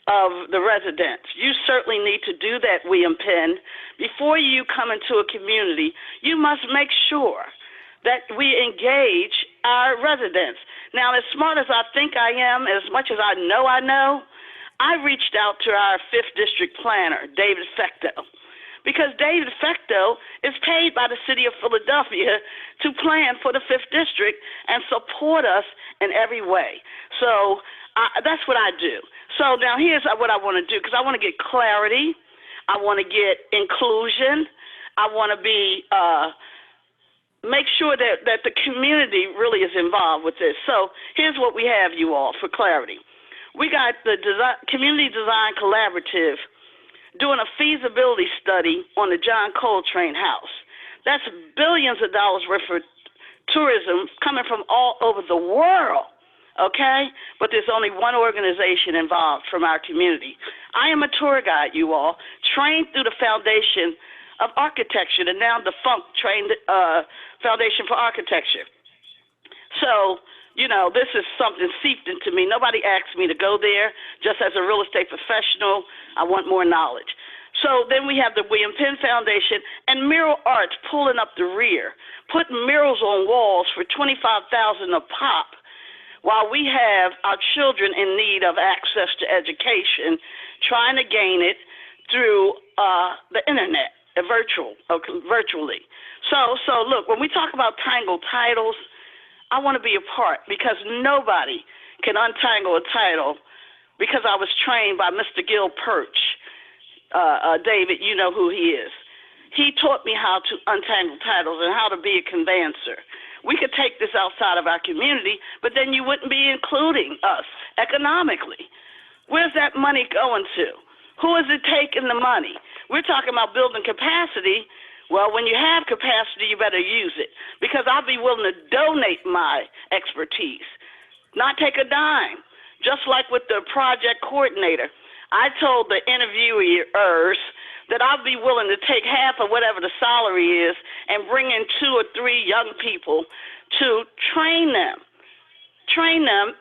of the residents. You certainly need to do that, William Penn. Before you come into a community, you must make sure that we engage our residents. Now, as smart as I think I am, as much as I know, I reached out to our 5th District planner, David Fecto, because David Fecto is paid by the city of Philadelphia to plan for the 5th District and support us in every way. So that's what I do. So now here's what I want to do, because I want to get clarity. I want to get inclusion. I want to be make sure that the community really is involved with this. So here's what we have, you all, for clarity. We got the Community Design Collaborative doing a feasibility study on the John Coltrane House. That's billions of dollars worth of tourism coming from all over the world, okay? But there's only one organization involved from our community. I am a tour guide, you all, trained through the Foundation of Architecture, the now defunct Foundation for Architecture. So, you know, this is something seeped into me. Nobody asked me to go there. Just as a real estate professional, I want more knowledge. So then we have the William Penn Foundation and Mural Arts pulling up the rear, putting murals on walls for $25,000 a pop, while we have our children in need of access to education, trying to gain it through the internet. Virtually. So look, when we talk about tangled titles, I want to be a part, because nobody can untangle a title, because I was trained by Mr. Gil Perch. David, you know who he is. He taught me how to untangle titles and how to be a conveyancer. We could take this outside of our community, but then you wouldn't be including us economically. Where's that money going to? Who is it taking the money? We're talking about building capacity. Well, when you have capacity, you better use it, because I'll be willing to donate my expertise, not take a dime. Just like with the project coordinator, I told the interviewers that I'll be willing to take half of whatever the salary is and bring in 2 or 3 young people to train them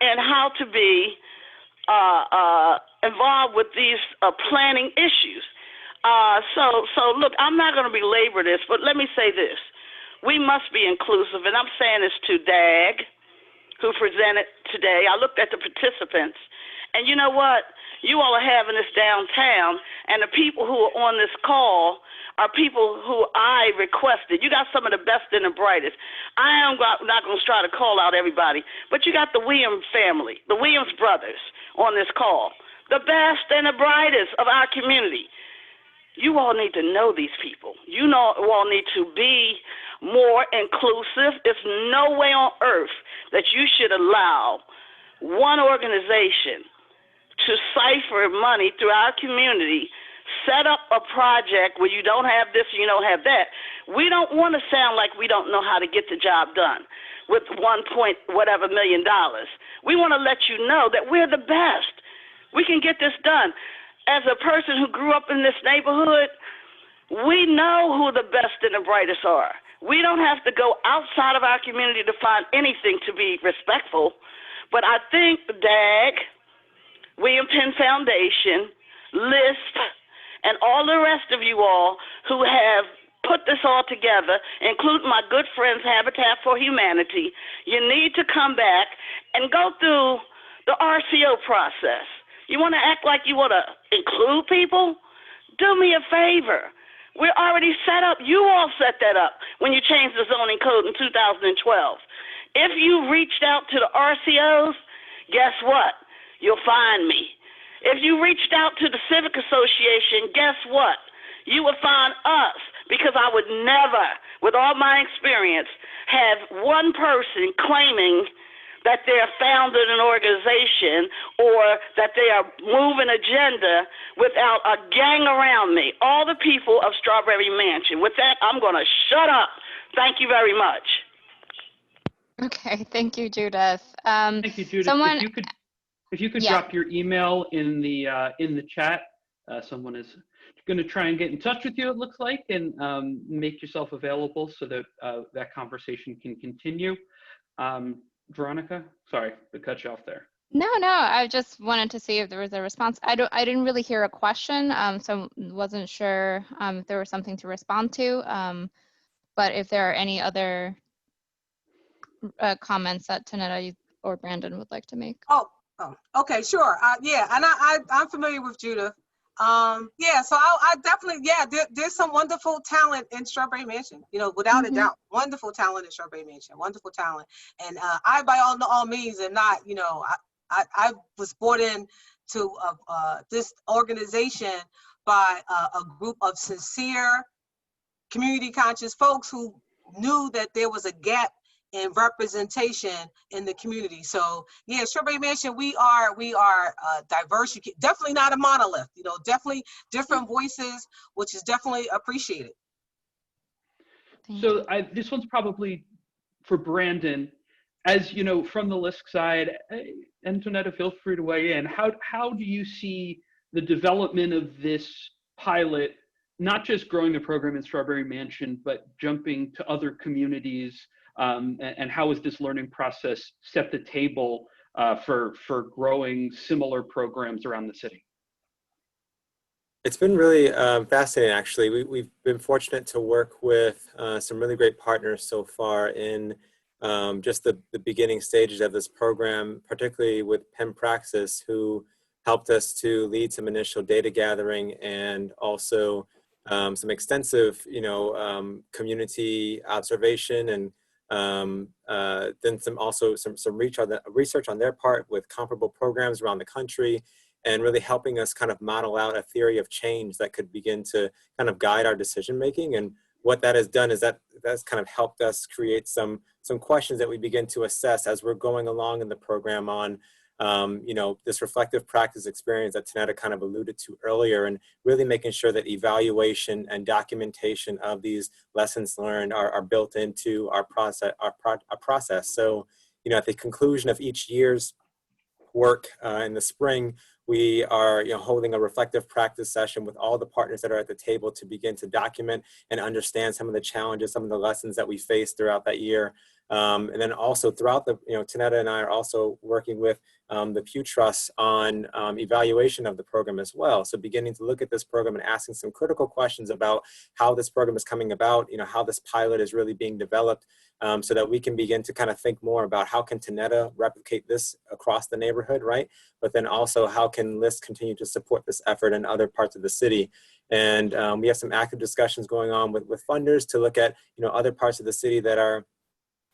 in how to be involved with these planning issues. So look, I'm not going to belabor this, but let me say this. We must be inclusive, and I'm saying this to DAG, who presented today. I looked at the participants, and you know what? You all are having this downtown, and the people who are on this call are people who I requested. You got some of the best and the brightest. I am not going to try to call out everybody, but you got the Williams family, the Williams brothers on this call, the best and the brightest of our community. You all need to know these people. You all need to be more inclusive. There's no way on earth that you should allow one organization to cipher money through our community, set up a project where you don't have this and you don't have that. We don't want to sound like we don't know how to get the job done with $1 million. We want to let you know that we're the best. We can get this done. As a person who grew up in this neighborhood, we know who the best and the brightest are. We don't have to go outside of our community to find anything to be respectful. But I think DAG, William Penn Foundation, LISC, and all the rest of you all who have put this all together, including my good friends, Habitat for Humanity, you need to come back and go through the RCO process. You want to act like you want to include people? Do me a favor. We're already set up. You all set that up when you changed the zoning code in 2012. If you reached out to the RCOs, guess what? You'll find me. If you reached out to the Civic Association, guess what? You would find us, because I would never, with all my experience, have one person claiming that they're founded an organization or that they are moving agenda without a gang around me. All the people of Strawberry Mansion. With that, I'm going to shut up. Thank you very much. Okay, thank you, Judith. Thank you, Judith. Someone, if you could yeah. drop your email in the chat, someone is going to try and get in touch with you, it looks like, and make yourself available so that that conversation can continue. Veronica, sorry to cut you off there. No, I just wanted to see if there was a response. I didn't really hear a question, so wasn't sure if there was something to respond to. But if there are any other comments that Tonnetta or Brandon would like to make. Oh, okay, sure. Yeah, and I'm familiar with Judith. Yeah, so I definitely, yeah, there's some wonderful talent in Strawberry Mansion, you know, without a doubt. Wonderful talent in Strawberry Mansion, wonderful talent. And I, by all means, am not, you know, I was brought in to this organization by a group of sincere, community conscious folks who knew that there was a gap in representation in the community. So yeah, Strawberry Mansion, we are diverse. Definitely not a monolith, you know, definitely different voices, which is definitely appreciated. So this one's probably for Brandon. As you know, from the LISC side, and Tonnetta, feel free to weigh in. How do you see the development of this pilot, not just growing the program in Strawberry Mansion, but jumping to other communities? And how has this learning process set the table for growing similar programs around the city? It's been really fascinating, actually. We've been fortunate to work with some really great partners so far in just the beginning stages of this program, particularly with Penn Praxis, who helped us to lead some initial data gathering and also some extensive, community observation, and then some research on their part with comparable programs around the country, and really helping us kind of model out a theory of change that could begin to kind of guide our decision making. And what that has done is that's kind of helped us create some questions that we begin to assess as we're going along in the program on this reflective practice experience that Tonnetta kind of alluded to earlier, and really making sure that evaluation and documentation of these lessons learned are built into our process. So, at the conclusion of each year's work in the spring, we are holding a reflective practice session with all the partners that are at the table to begin to document and understand some of the challenges, some of the lessons that we faced throughout that year. And then also throughout the, Tonnetta and I are also working with the Pew Trust on evaluation of the program as well. So beginning to look at this program and asking some critical questions about how this program is coming about, how this pilot is really being developed, so that we can begin to kind of think more about how can Tonnetta replicate this across the neighborhood, right? But then also how can LISC continue to support this effort in other parts of the city? And we have some active discussions going on with funders to look at, other parts of the city that are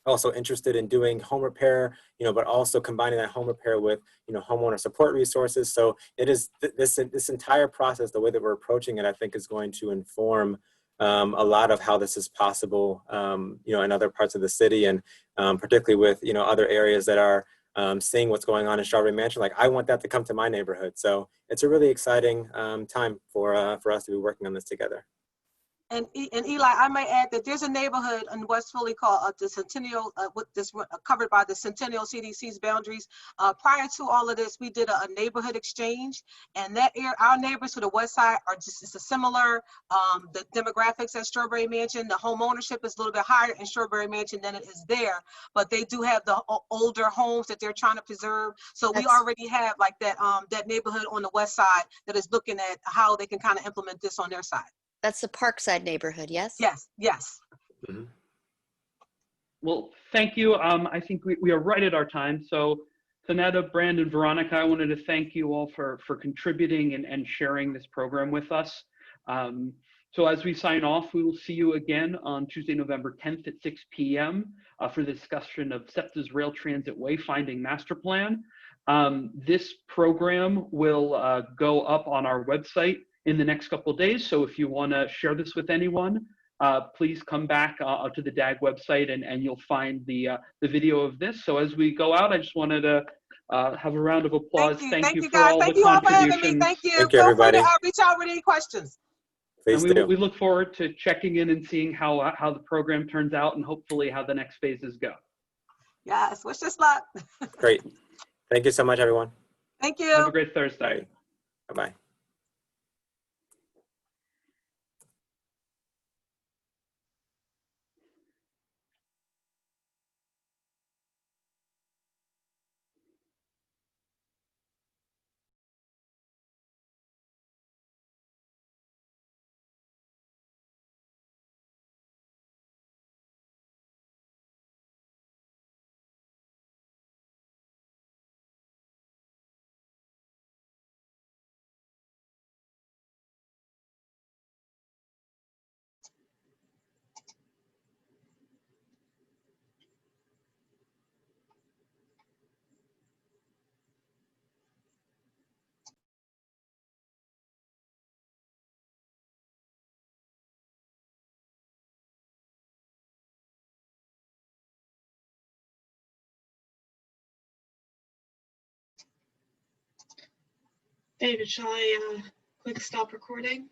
also interested in doing home repair, but also combining that home repair with, homeowner support resources. So it is this entire process, the way that we're approaching it, I think is going to inform a lot of how this is possible, in other parts of the city, and particularly with, other areas that are seeing what's going on in Strawberry Mansion. Like, I want that to come to my neighborhood. So it's a really exciting time for us to be working on this together. And Eli, I might add that there's a neighborhood in West Philly called the Centennial, covered by the Centennial CDC's boundaries. Prior to all of this, we did a neighborhood exchange, and that our neighbors to the west side are just similar. The demographics at Strawberry Mansion, the home ownership is a little bit higher in Strawberry Mansion than it is there, but they do have the older homes that they're trying to preserve. So we already have like that neighborhood on the west side that is looking at how they can kind of implement this on their side. That's the Parkside neighborhood, yes? Yes, yes. Mm-hmm. Well, thank you. I think we are right at our time. So Tonnetta, Brandon, Veronica, I wanted to thank you all for contributing and sharing this program with us. So as we sign off, we will see you again on Tuesday, November 10th at 6 p.m. For the discussion of SEPTA's Rail Transit Wayfinding Master Plan. This program will go up on our website in the next couple of days. So if you want to share this with anyone, please come back to the DAG website and you'll find the video of this. So as we go out, I just wanted to have a round of applause. Thank you for guys. all Thank the you all for having me. contributions. Thank you. Thank you, Feel free everybody. to reach out with any questions. Please And do. we look forward to checking in and seeing how the program turns out and hopefully how the next phases go. Yes, wish us luck. Great. Thank you so much, everyone. Thank Have you. a great Thursday. Bye-bye. David, shall I click stop recording?